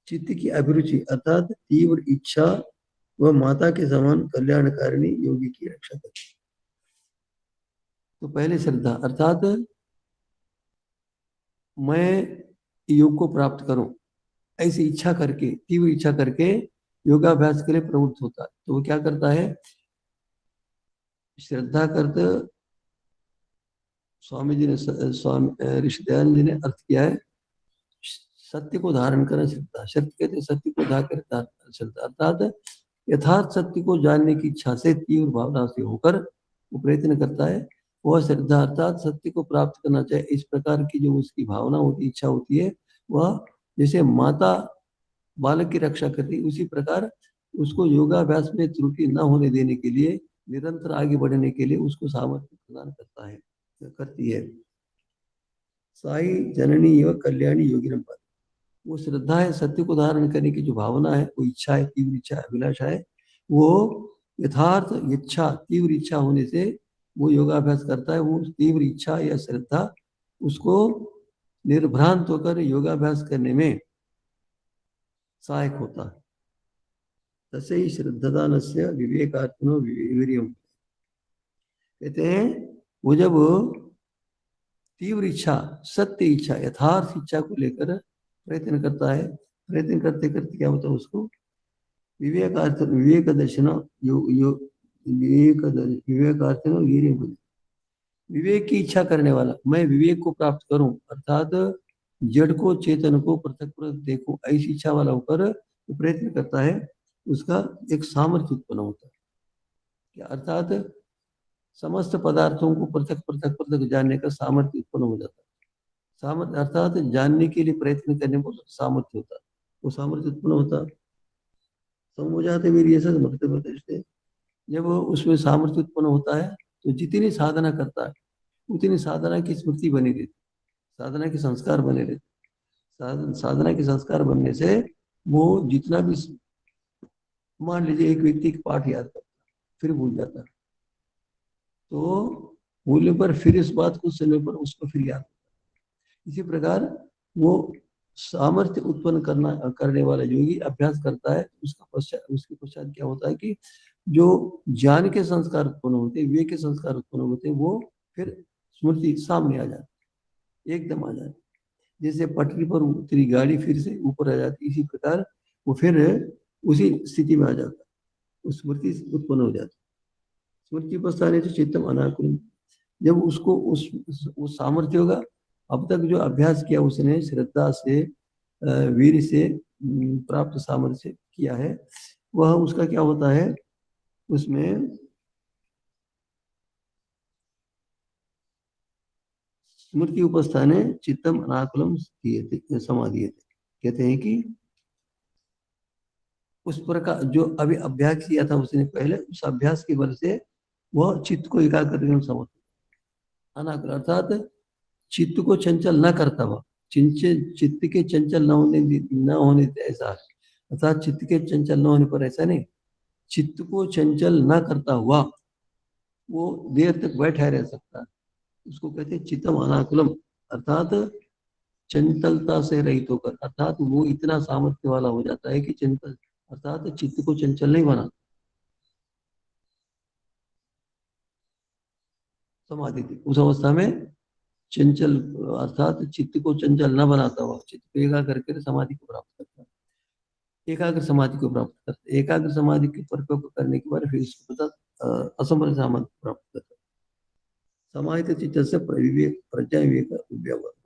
Speaker 1: चित्त की अभिरुचि अर्थात तीव्र इच्छा व माता के समान कल्याणकारिणी योगी की रक्षा करती। तो पहले श्रद्धा अर्थात मैं योग को प्राप्त करूं, ऐसी इच्छा करके, तीव्र इच्छा करके योगाभ्यास के लिए प्रवृत्त होता है। तो वो क्या करता है? श्रद्धा करते स्वामी जी ने, स्वामी ऋषि दयानंद जी ने अर्थ किया है सत्य को धारण करना श्रद्धा। सत्य कहते हैं सत्य को धारण श्रद्धा, अर्थात यथार्थ सत्य को जानने की इच्छा से, तीव्र भावना से होकर वो प्रयत्न करता है। वह श्रद्धा अर्थात सत्य को प्राप्त करना चाहे इस प्रकार की जो उसकी भावना होती, इच्छा होती है, वह जैसे माता बालक की रक्षा करती है, उसी प्रकार उसको योगाभ्यास में त्रुटि न होने देने के लिए, निरंतर आगे बढ़ने के लिए उसको सामर्थ्य प्रदान करता है, करती है। साई जननी एवं कल्याणी योगिनम पद, वो श्रद्धा है सत्य को धारण करने की जो भावना है, वो इच्छा है, तीव्र इच्छा, अभिलाषा है, वो यथार्थ इच्छा, तीव्र इच्छा होने से वो योगाभ्यास करता है। वो तीव्र इच्छा या श्रद्धा उसको निर्भ्रांत होकर योगाभ्यास करने में सहायक होता है। तसे ही श्रद्धादानस्य विवेकात्मनो वीर्यम, कहते हैं वो जब तीव्र इच्छा, सत्य इच्छा, यथार्थ इच्छा को लेकर प्रयत्न करता है, प्रयत्न करते करते क्या होता है उसको विवेकार्थ, विवेक दर्शन विवेकार्थन वीर्यम, विवेक की इच्छा करने वाला, मैं विवेक को प्राप्त करूं अर्थात जड़ को चेतन को पृथक पृथक देखूं, ऐसी इच्छा वाला होकर प्रयत्न करता है, उसका एक सामर्थ्य उत्पन्न होता है। अर्थात समस्त पदार्थों को पृथक पृथक पृथक जानने का सामर्थ्य उत्पन्न हो जाता है। सामर्थ्य अर्थात जानने के लिए प्रयत्न करने में सामर्थ्य होता है, वो सामर्थ्य उत्पन्न होता। समझाते वीर समर्थते, जब उसमें सामर्थ्य उत्पन्न होता है तो जितनी साधना करता है उतनी साधना की स्मृति बनी रहती, साधना के संस्कार बने रहते। साधना के संस्कार बनने से वो जितना भी, मान लीजिए एक व्यक्ति एक पाठ याद करता फिर भूल जाता है, तो भूलने पर फिर इस बात को सुनने पर उसको फिर याद होता है। इसी प्रकार वो सामर्थ्य उत्पन्न करने वाला योगी अभ्यास करता है, उसके पश्चात क्या होता है कि जो ज्ञान के संस्कार उत्पन्न होते हैं, विवेक के संस्कार उत्पन्न होते हैं, वो फिर स्मृति सामने आ जाती, एकदम आ जाती। जैसे पटरी पर उतरी गाड़ी फिर से ऊपर आ जाती, इसी प्रकार वो फिर उसी स्थिति में आ जाता, उस स्मृति उत्पन्न हो जाती। स्मृति उपस्थाने से चित्तम अनाकुल, जब उसको उस सामर्थ्य होगा, अब तक जो अभ्यास किया उसने श्रद्धा से, वीर से प्राप्त सामर्थ्य किया है, वह उसका क्या होता है, उसमें स्मृति उपस्थाने चित्तम अनाकुलम समाधीयते, कहते हैं कि उस प्रकार जो अभी अभ्यास किया था उसने पहले, उस अभ्यास के बल से वह चित्त को एकाग्र करने में समर्थ, अनाकुल अर्थात चित्त को चंचल न करता हुआ, चित्त के चंचल न होने ऐसा, अर्थात चित्त के चंचल न होने पर ऐसा नहीं, चित्त को चंचल न करता हुआ वो देर तक बैठा रह सकता है, उसको कहते हैं चित्तम अनाकुलम, अर्थात चंचलता से रहित होकर, अर्थात वो इतना सामर्थ्य वाला हो जाता है कि चंचल, अर्थात चित्त को चंचल नहीं बना। समाधि थी उस अवस्था में चंचल, अर्थात चित्त को चंचल न बनाता हुआ चित्त को एकाग्र करके समाधि को प्राप्त करता है, एकाग्र समाधि को प्राप्त करता है। एकाग्र समाधि के परिपक्व करने के बाद फिर इसके पश्चात असंभव समाधि प्राप्त करता है। समाहित चित्त से प्रज्ञा विवेक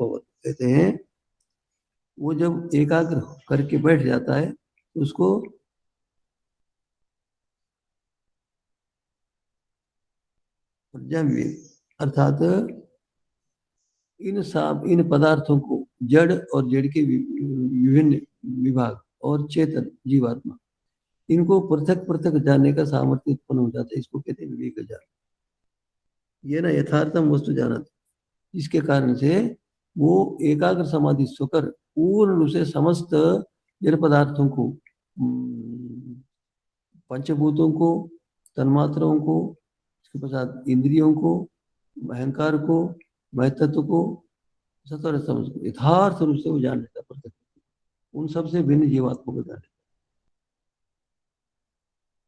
Speaker 1: कहते हैं, वो जब एकाग्र करके बैठ जाता है तो उसको प्रज्ञा विवेक, अर्थात इन पदार्थों को, जड़ और जड़ के विभिन्न विभाग और चेतन जीवात्मा, इनको पृथक पृथक जानने का सामर्थ्य उत्पन्न हो जाता है, इसको कहते हैं विवेक ज्ञान। ये ना यथार्थम वस्तु जाना, जिसके कारण से वो एकाग्र समाधि होकर पूर्ण रूप से समस्त जड़ पदार्थों को, पंचभूतों को, तन्मात्राओं को, उसके पश्चात इंद्रियों को, अहंकार को, महतत्व को, सत्वर समझ को यथार्थ रूप से वो जान लेता प्रत्यक्ष, उन सबसे भिन्न जीवात्मा को जान लेता।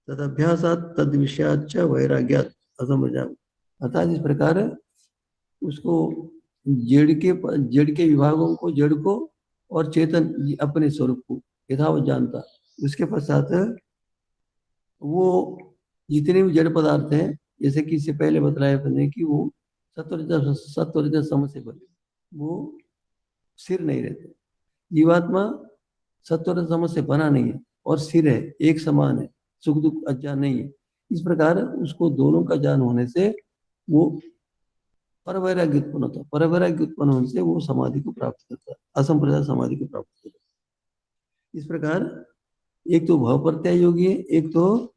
Speaker 1: तदभ्यासात तद विषयाच वैराग्यात असंप्रजात, अर्थात इस प्रकार उसको जड़ के विभागों को, जड़ को और चेतन अपने स्वरूप को यथावत जानता। उसके पश्चात वो जितने भी जड़ पदार्थ हैं, जैसे कि इससे पहले बतलाया अपने कि वो सत्वर सम से बने, वो स्थिर नहीं रहते। जीवात्मा सत्वर सम से बना नहीं है और स्थिर है, एक समान है, सुख दुख अज्ञान नहीं है। इस प्रकार उसको दोनों का ज्ञान होने से वो परवैराग्य उत्पन्न होता है। परवैराग्य उत्पन्न होने से वो समाधि को प्राप्त करता है, असंप्रदाय समाधि को प्राप्त करता है। इस प्रकार एक तो भाव प्रत्यय योगी है, एक तो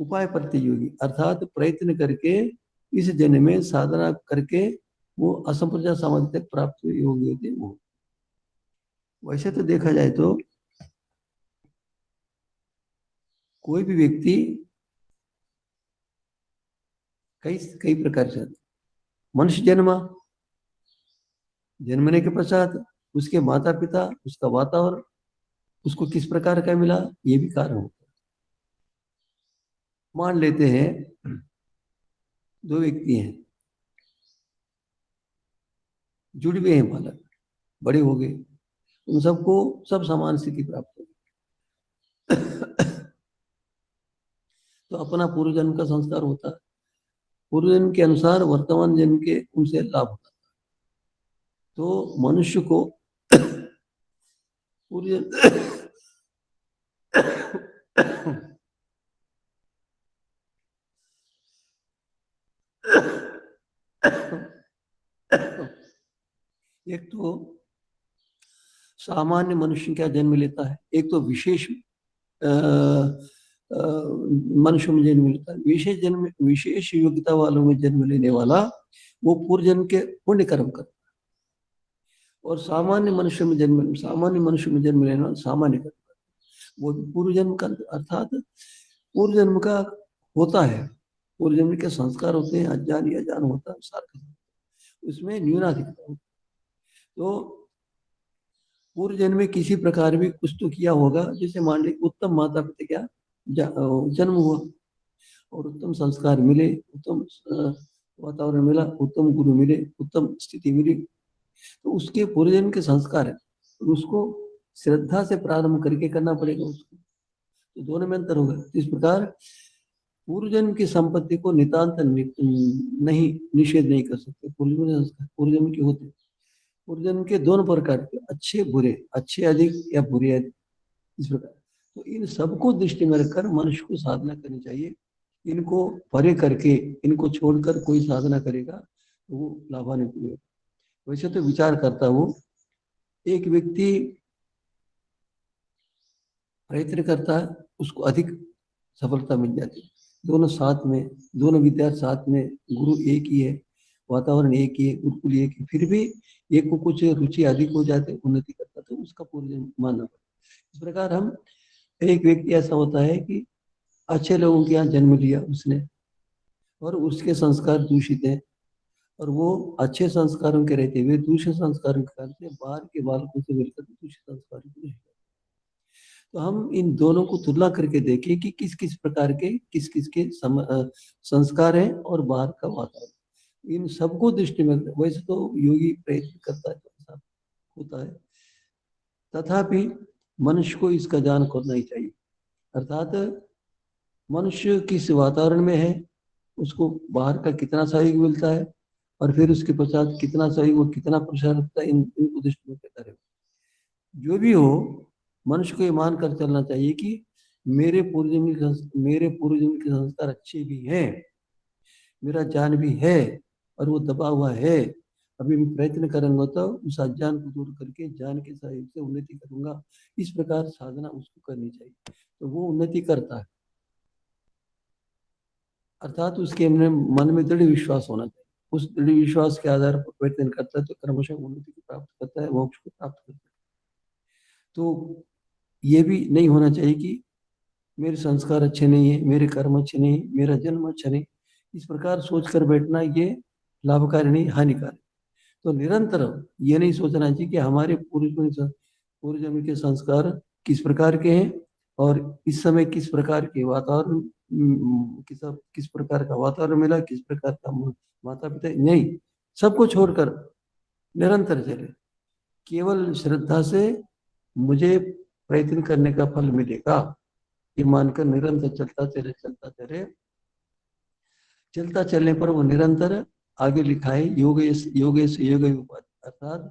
Speaker 1: उपाय प्रत्यय योगी, अर्थात प्रयत्न करके इस जन्म में साधना करके वो असंप्रदाय समाधि तक प्राप्त योगी होते हैं। वो वैसे तो देखा जाए तो कोई भी व्यक्ति कई कई प्रकार से, मनुष्य जन्मने के पश्चात उसके माता पिता, उसका वातावरण उसको किस प्रकार का मिला, ये भी कारण होता है। मान लेते हैं दो व्यक्ति हैं, जुड़ गए हैं, बालक बड़े हो गए, उन सबको सब समान स्थिति प्राप्त हो तो अपना पूर्व जन्म का संस्कार होता है, पूर्व जन्म के अनुसार वर्तमान जन्म के उनसे लाभ होता है। तो मनुष्य को पूर्व एक तो सामान्य मनुष्य का जन्म लेता है, एक तो विशेष मनुष्य में जन्म लेता है। विशेष योग्यता वालों में जन्म लेने वाला वो पूर्व जन्म के पुण्य कर्म करता है, और सामान्य मनुष्य में जन्म लेने वाला सामान्य कर्म करता है। वो पूर्व जन्म का अर्थात पूर्व जन्म का होता है, पूर्व जन्म के संस्कार होते हैं, अज्ञान या ज्ञान होता है, उसमें न्यूनाधिकता होती है। तो पूर्व जन्म में किसी प्रकार भी कुछ तो किया होगा, जैसे मान ली उत्तम माता पिता क्या जन्म हुआ और उत्तम संस्कार मिले, उत्तम वातावरण मिला, उत्तम गुरु मिले, उत्तम स्थिति मिली, तो उसके पूर्व जन्म के संस्कार है, उसको श्रद्धा से प्रारंभ करके करना पड़ेगा उसको, तो दोनों में अंतर होगा। इस प्रकार पूर्व जन्म की संपत्ति को नितांत नहीं निषेध नहीं कर सकते। पूर्व जन्म के होते, पूर्व जन्म के दोनों प्रकार के, अच्छे बुरे, अच्छे अधिक या बुरे अधिक, इस प्रकार। तो इन सबको दृष्टि में रखकर मनुष्य को साधना करनी चाहिए। इनको परे करके, इनको छोड़कर कोई साधना करेगा तो वो लाभान्वित होगा। वैसे तो विचार करता वो एक व्यक्ति प्रयत्न करता है, उसको अधिक सफलता मिल जाती है, दोनों साथ में, दोनों विद्यार्थी साथ में, गुरु एक ही है, वातावरण एक ही है, गुरुकुल एक ही, फिर भी एक को कुछ रुचि अधिक हो जाते, उन्नति करता, तो उसका पूर्व मानना पड़ता। इस प्रकार हम एक व्यक्ति ऐसा होता है कि अच्छे लोगों के यहाँ जन्म लिया उसने और उसके संस्कार दूषित हैं, और वो अच्छे संस्कारों के रहते हुए दूसरे संस्कारों के कारण से बाहर के बालकों से मिलकर दूसरे संस्कारों को नहीं। तो हम इन दोनों को तुलना करके देखें कि किस किस प्रकार के किस किस के संस्कार हैं और बाहर का वातावरण, इन सबको दृष्टि में। वैसे तो योगी प्रयत्न करता है तो ऐसा होता है, तथापि मनुष्य को इसका ज्ञान करना ही चाहिए। अर्थात मनुष्य किस वातावरण में है, उसको बाहर का कितना सहयोग मिलता है, और फिर उसके पश्चात कितना सहयोग, कितना प्रसार होता है, इनको दृष्टि में करें। जो भी हो, मनुष्य को ये मान कर चलना चाहिए कि मेरे पूर्वजन्म के संस्कार अच्छे भी हैं, मेरा ज्ञान भी है और वो दबा हुआ है। अभी मैं प्रयत्न करूंगा तो उस अज्ञान को दूर करके ज्ञान के सहयोग से उन्नति करूंगा। इस प्रकार साधना उसको करनी चाहिए, तो वो उन्नति करता है। अर्थात उसके मन में दृढ़ विश्वास होना चाहिए। उस दृढ़ विश्वास के आधार पर प्रयत्न करता है तो क्रमशः उन्नति को प्राप्त करता है, मोक्ष को प्राप्त करता है। तो ये भी नहीं होना चाहिए कि मेरे संस्कार अच्छे नहीं है, मेरे कर्म अच्छे नहीं, मेरा जन्म अच्छा नहीं, इस प्रकार सोचकर बैठना ये लाभकारी नहीं, हानिकारक। तो निरंतर ये नहीं सोचना चाहिए कि हमारे पूर्व जन्म के संस्कार किस प्रकार के हैं और इस समय किस प्रकार के वातावरण, किस प्रकार का वातावरण मिला, किस प्रकार का माता पिता, नहीं, सबको छोड़कर निरंतर चले। केवल श्रद्धा से मुझे प्रयत्न करने का फल मिलेगा ये मानकर निरंतर चलता चले, चलता चलने पर वो निरंतर आगे लिखा है योगेश योग अर्थात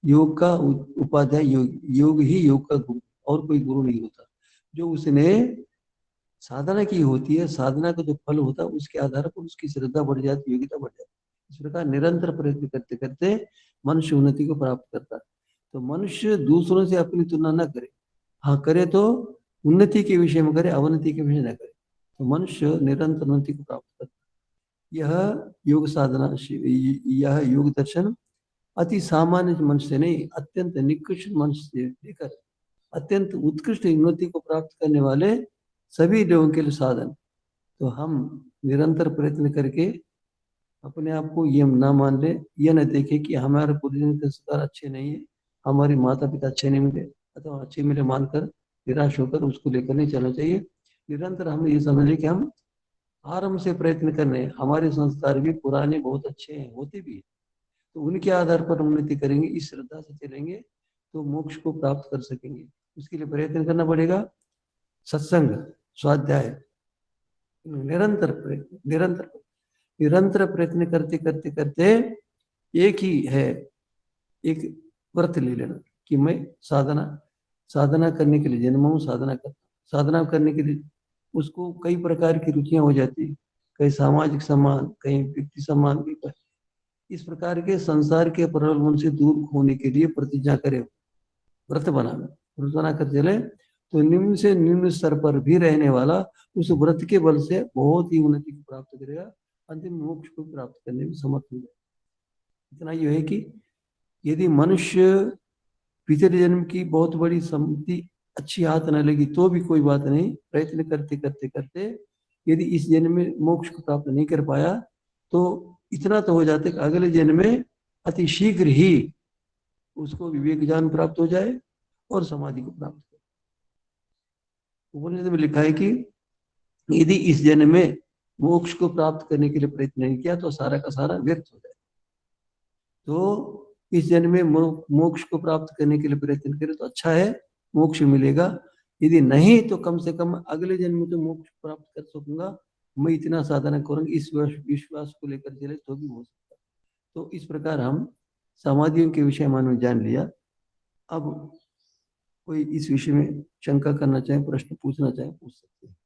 Speaker 1: योग का उपाध्याय योग ही योग का गुरु, और कोई गुरु नहीं होता। जो उसने साधना की होती है, साधना का जो फल होता है उसके आधार पर उसकी श्रद्धा बढ़ जाती, योग्यता बढ़ जाती। इस प्रकार निरंतर प्रयत्न करते करते मनुष्य उन्नति को प्राप्त करता है। तो मनुष्य दूसरों से अपनी तुलना न करे, हाँ करे तो उन्नति के विषय में करे, अवनति के विषय न करे, तो मनुष्य निरंतर उन्नति को प्राप्त करता है। यह योग साधना, यह योग दर्शन अति सामान्य मनुष्य से नहीं, अत्यंत निकृष्ट मनुष्य से लेकर अत्यंत उत्कृष्ट उन्नति को प्राप्त करने वाले सभी लोगों के लिए साधन। तो हम निरंतर प्रयत्न करके अपने आप को ये ना मान ले, ये न देखे कि हमारे पूर्वजों के संस्कार अच्छे नहीं है, हमारे माता पिता अच्छे नहीं मिले अथवा अच्छे मिले मानकर निराश होकर उसको लेकर नहीं चलना चाहिए। निरंतर हम ये समझ लें कि हम आरंभ से प्रयत्न कर रहे हैं, हमारे संस्कार भी पुराने बहुत अच्छे हैं, होते भी हैं, तो उनके आधार पर उन्नति करेंगे, इस श्रद्धा से चलेंगे तो मोक्ष को प्राप्त कर सकेंगे। उसके लिए प्रयत्न करना पड़ेगा, सत्संग, स्वाध्याय, निरंतर प्रयत्न करते करते करते एक ही है, एक व्रत ले लेना कि मैं साधना करने के लिए जन्मा हूँ, साधना करने के लिए उसको कई प्रकार की रुचियां हो जाती, कहीं सामाजिक सम्मान, कहीं व्यक्ति सम्मान की। इस प्रकार के संसार के प्रलोभन से दूर होने के लिए प्रतिज्ञा करे, व्रत बना कर चले तो निम्न से निम्न स्तर पर भी रहने वाला उस व्रत के बल से बहुत ही उन्नति को प्राप्त करेगा, अंतिम मोक्ष को प्राप्त करने में समर्थ हो जाएगा। इतना यह है कि यदि मनुष्य पिछले जन्म की बहुत बड़ी संपत्ति अच्छी हाथ न लगी तो भी कोई बात नहीं, प्रयत्न करते करते करते यदि इस जन्म में मोक्ष को प्राप्त नहीं कर पाया तो इतना तो हो जाते कि अगले जन्म में अति शीघ्र ही उसको विवेक ज्ञान प्राप्त हो जाए और समाधि को प्राप्त हो। उपनिषद में लिखा है कि यदि इस जन्म में मोक्ष को प्राप्त करने के लिए प्रयत्न नहीं किया तो सारा का सारा व्यर्थ हो जाए। तो इस जन्म में मोक्ष को प्राप्त करने के लिए प्रयत्न करें तो अच्छा है, मोक्ष मिलेगा, यदि नहीं तो कम से कम अगले जन्म में तो मोक्ष प्राप्त कर सकूंगा, मैं इतना साधना करूंगा, इस विश्वास को लेकर चले तो भी हो सकता है। तो इस प्रकार हम समाधियों के विषय में जान लिया। अब कोई इस विषय में शंका करना चाहे, प्रश्न पूछना चाहे, पूछ सकते हैं।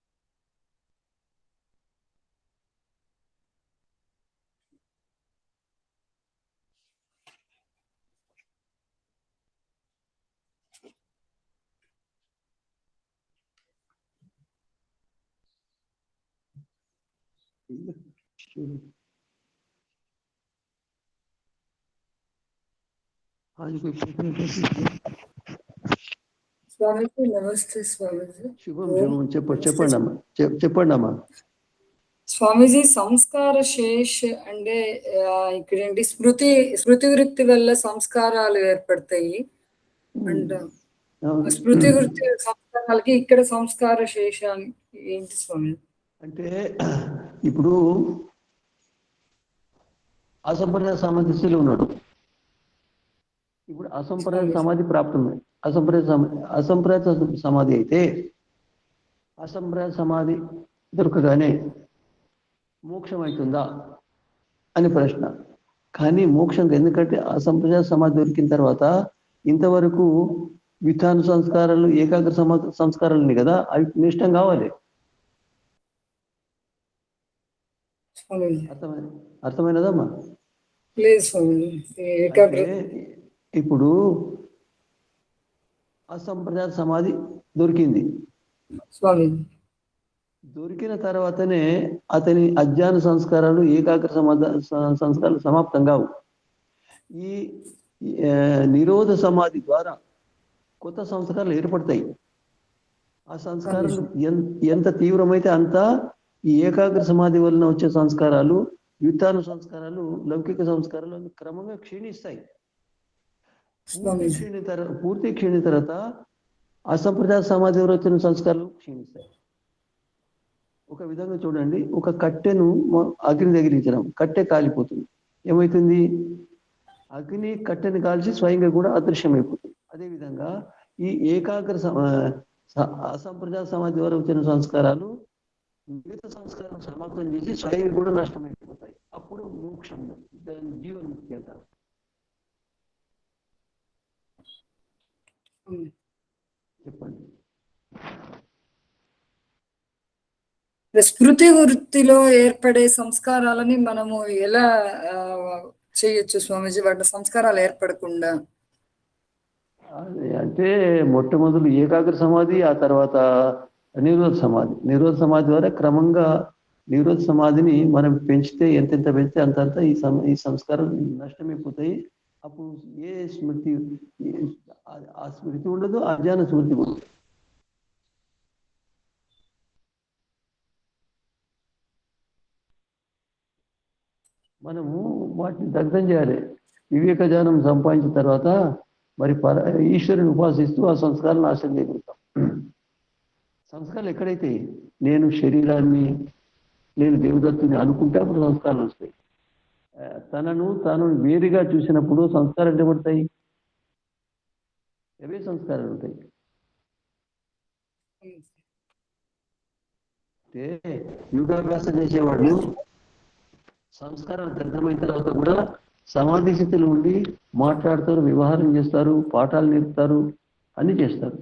Speaker 1: हाँ जी, कोई प्रश्न?
Speaker 3: स्वामी जी नमस्ते। स्वामी जी
Speaker 1: शुभम చెప్పండి
Speaker 3: స్వామీజీ సంస్కార శేష్ అంటే ఇక్కడేంటి స్మృతి వృత్తి వల్ల సంస్కారాలు ఏర్పడతాయి అండ్ స్మృతి వృత్తి సంస్కారాలకి ఇక్కడ సంస్కార శేషానికి ఏంటి స్వామి?
Speaker 1: అంటే ఇప్పుడు అసంప్రదాయ సమాధిలో ఉన్నాడు, ఇప్పుడు అసంప్రదాయ సమాధి ప్రాప్తమే, అసంప్రదాయ సమాధి అయితే అసంప్రదాయ సమాధి దొరకగానే మోక్షం అవుతుందా అని ప్రశ్న. కానీ మోక్షం ఎందుకంటే అసంప్రదాయ సమాధి దొరికిన తర్వాత ఇంతవరకు విధాన సంస్కారాలు, ఏకాగ్ర సంస్కారాలు ఉన్నాయి కదా, అవి నిష్టం కావాలి. అర్థమైనదమ్మా? ఇప్పుడు అసంప్రదాయ సమాధి దొరికింది, దొరికిన తర్వాతనే అతని అజ్ఞాన సంస్కారాలు, ఏకాగ్ర సంస్కారాలు సమాప్తం కావు. ఈ నిరోధ సమాధి ద్వారా కొత్త సంస్కారాలు ఏర్పడతాయి. ఆ సంస్కారాలు ఎంత తీవ్రమైతే అంత ఈ ఏకాగ్ర సమాధి వలన వచ్చే సంస్కారాలు, వ్యుత్థాన సంస్కారాలు, లౌకిక సంస్కారాలు అవి క్రమంగా క్షీణిస్తాయి. పూర్తి క్షీణిన తర్వాత అసంప్రదాయ సమాధి వరకు వచ్చిన సంస్కారాలు క్షీణిస్తాయి. ఒక విధంగా చూడండి, ఒక కట్టెను అగ్ని తగిలించడం, కట్టె కాలిపోతుంది. ఏమవుతుంది? అగ్ని కట్టెని కాల్చి స్వయంగా కూడా అదృశ్యమైపోతుంది. అదేవిధంగా ఈ ఏకాగ్ర అసంప్రదాయ సమాధి ద్వారా వచ్చిన సంస్కారాలు మిగతా సంస్కారం సమాప్తం చేసి స్వయంగా కూడా నష్టమైపోతాయి. అప్పుడు మోక్షం, జీవన్ముక్తి అంటారు. చెప్పండి.
Speaker 3: స్మృతి వృత్తిలో ఏర్పడే సంస్కారాలని మనము ఎలా చేయొచ్చు స్వామీజీ, వాటి సంస్కారాలు ఏర్పడకుండా?
Speaker 1: అంటే మొట్టమొదలు ఏకాగ్ర సమాధి, ఆ తర్వాత నిరోధ సమాధి. నిరోధ సమాధి ద్వారా క్రమంగా నిరోధ సమాధిని మనం పెంచితే ఎంతెంత పెంచితే అంతంత ఈ సంస్కారం నష్టమైపోతాయి. అప్పుడు ఏ స్మృతి, ఆ స్మృతి ఉండదు, అజ్ఞాన స్మృతి ఉండదు. మనము వాటిని దగ్ధం చేయాలి. వివేక జ్ఞానం సంపాదించిన తర్వాత మరి ఈశ్వరుని ఉపాసిస్తూ ఆ సంస్కారాలను నాశనం చేయగలుగుతాం. సంస్కారాలు ఎక్కడైతే నేను శరీరాన్ని, నేను దేవదత్తుని అనుకుంటే అప్పుడు సంస్కారాలు వస్తాయి. తనను వేరుగా చూసినప్పుడు సంస్కారాలు ఏర్పడతాయి, అవే సంస్కారాలు ఉంటాయి. అంటే యోగాభ్యాసం చేసేవాళ్ళు సంస్కారాలు దగ్ధమైన తర్వాత కూడా సమాధి స్థితిలో ఉండి మాట్లాడతారు, వ్యవహారం చేస్తారు, పాఠాలు నేర్పుతారు, అన్ని చేస్తారు.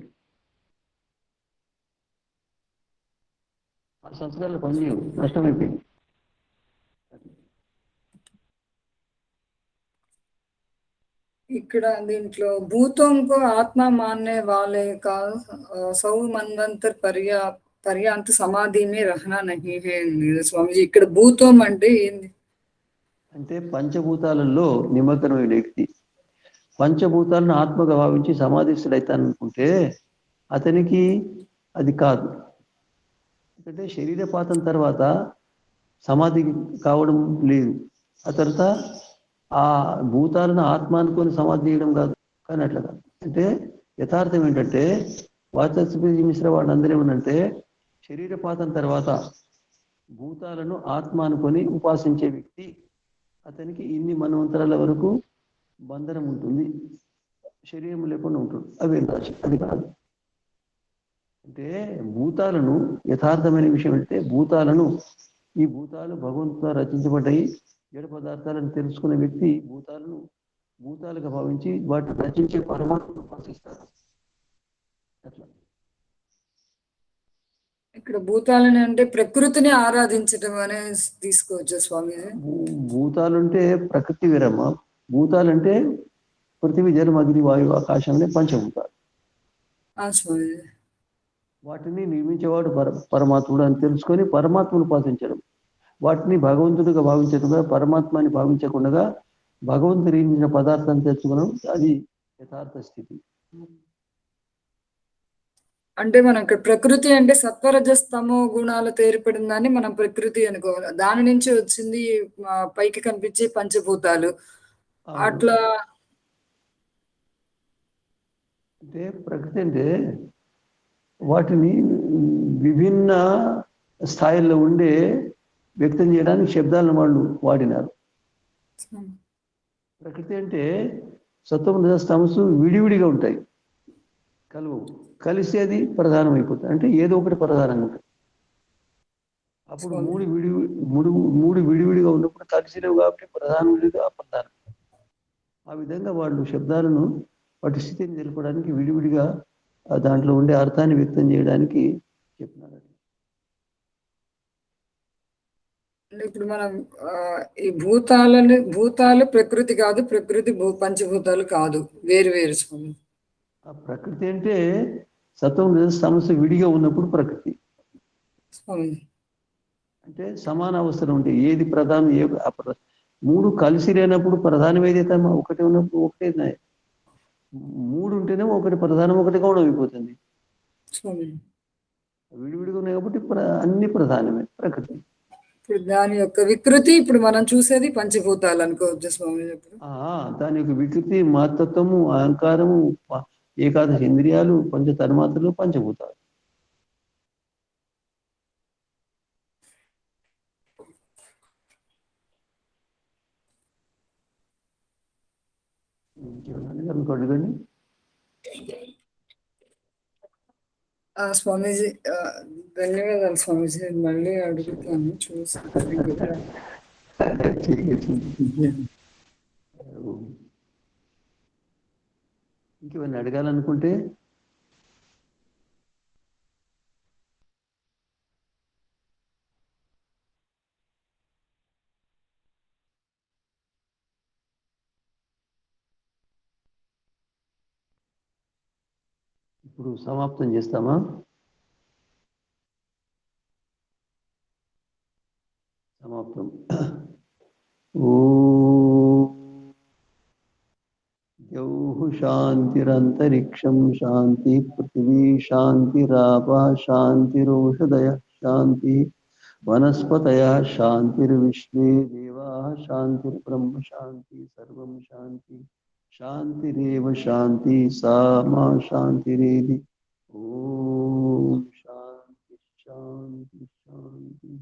Speaker 1: ఆ సంస్కారాలు పనిచేయవు, నష్టమైపోయింది.
Speaker 3: ఇక్కడ దీంట్లో భూతోంకో ఆత్మ మాన్నే వాలే కా సౌ మన్వంతర్ పర్యాంత సమాధి మే రహనా నహీ హై స్వామిజీ. ఇక్కడ భూతం అంటే ఏంది? అంటే
Speaker 1: పంచభూతాలలో నిమగ్నమైన వ్యక్తి పంచభూతాలను ఆత్మగా భావించి సమాధిస్తుడైతాననుకుంటే అతనికి అది కాదు. ఎందుకంటే శరీరపాతం తర్వాత సమాధి కావడం లేదు. ఆ తర్వాత ఆ భూతాలను ఆత్మ అనుకొని సమాధి చేయడం కాదు. కానీ అట్లా కాదు. అంటే యథార్థం ఏంటంటే వాచస్పతి మిశ్ర వాళ్ళందరూ ఏమనంటే శరీరపాతం తర్వాత భూతాలను ఆత్మ అనుకొని ఉపాసించే వ్యక్తి అతనికి ఇన్ని మన్వంతరాల వరకు బంధనం ఉంటుంది, శరీరం లేకుండా ఉంటుంది. అవి అది కాదు. అంటే భూతాలను యథార్థమైన విషయం అంటే ఈ భూతాలు భగవంతుతో రచించబడ్డాయి. జడ పదార్థాలను తెలుసుకునే వ్యక్తి భూతాలుగా భావించి వాటిని రచించే పరమాత్మను ఉపాసిస్తారు. అట్లా
Speaker 3: ఇక్కడ భూతాలని అంటే ప్రకృతిని ఆరాధించడం అనేది తీసుకోవచ్చు స్వామి.
Speaker 1: భూతాలంటే ప్రకృతి విరమ. భూతాలంటే పృథివీ, జలం, అగ్ని, వాయువు, ఆకాశం అనే పంచభూతాలు. వాటిని నిర్మించేవాడు పరమాత్ముడు అని తెలుసుకొని పరమాత్మను ఉపాసించడం. వాటిని భగవంతుడిగా భావించకుండా పరమాత్మని భావించకుండా భగవంతుడు నిర్మించిన పదార్థాన్ని తెలుసుకోవడం అది యథార్థ స్థితి.
Speaker 3: అంటే మనం ఇక్కడ ప్రకృతి అంటే సత్వరజస్తమో గుణాలతో ఏర్పడిందని మనం ప్రకృతి అనుకోవాలి. దాని నుంచి వచ్చింది పైకి కనిపించే పంచభూతాలు. అట్లా
Speaker 1: అంటే ప్రకృతి అంటే వాటిని విభిన్న స్థాయిల్లో ఉండే వ్యక్తం చేయడానికి శబ్దాలను వాళ్ళు వాడినారు. ప్రకృతి అంటే సత్వం రజస్తమస్సు విడివిడిగా ఉంటాయి, కలువు. కలిసి అది ప్రధానం అయిపోతుంది. అంటే ఏదో ఒకటి ప్రధానంగా ఉంటుంది. అప్పుడు మూడు విడివిడిగా ఉన్నప్పుడు కలిసిలేవు కాబట్టి ప్రధానం లేదు, అప్రధానం. ఆ విధంగా వాళ్ళు శబ్దాలను వాటి స్థితిని తెలపడానికి విడివిడిగా దాంట్లో ఉండే అర్థాన్ని వ్యక్తం చేయడానికి చెప్పినారు.
Speaker 3: ఇప్పుడు మనం ఈ భూతాలు ప్రకృతి కాదు, ప్రకృతి పంచభూతాలు కాదు, వేరు వేరు.
Speaker 1: ఆ ప్రకృతి అంటే సత్వం సమస్య విడిగా ఉన్నప్పుడు ప్రకృతి.
Speaker 3: స్వామిజీ.
Speaker 1: అంటే సమాన అవసరం ఉంటాయి. ఏది ప్రధానం మూడు కలిసి లేనప్పుడు ప్రధానం ఏదైతే ఒకటి ఉన్నప్పుడు ఒకటే. మూడు ఉంటేనే ఒకటి ప్రధానం, ఒకటి గౌణం అయిపోతుంది.
Speaker 3: స్వామిజీ.
Speaker 1: విడివిడిగా ఉన్నాయి కాబట్టి అన్ని ప్రధానమే ప్రకృతి.
Speaker 3: ఇప్పుడు దాని యొక్క వికృతి ఇప్పుడు మనం చూసేది పంచభూతాలు అనుకోవచ్చు స్వామిజీ. ఇప్పుడు
Speaker 1: దాని యొక్క వికృతి, మాతత్వము, అహంకారము, ఏకాదశ ఇంద్రియాలు, పంచ తన్మాత్రలు, పంచభూతాలు. అడగండి.
Speaker 3: స్వామీజీ ధన్యవాదాలు స్వామీజీ. మళ్ళీ అడుగుతాను చూసి.
Speaker 1: ఇంకేమైనా అడగాలనుకుంటే ఇప్పుడు సమాప్తం చేస్తామా? సమాప్తం. ద్యౌః శాంతిరంతరిక్షం శాంతి, పృథివీ శాంతిరాపః శాంతిరోషధయః శాంతి, వనస్పతయః శాంతిర్విశ్వే దేవాః శాంతిర్బ్రహ్మ శాంతి, సర్వం శాంతి. శాంతిరేవ శాంతి సా మా శాంతిరేధి. ఓం శాంతి శాంతి శాంతి.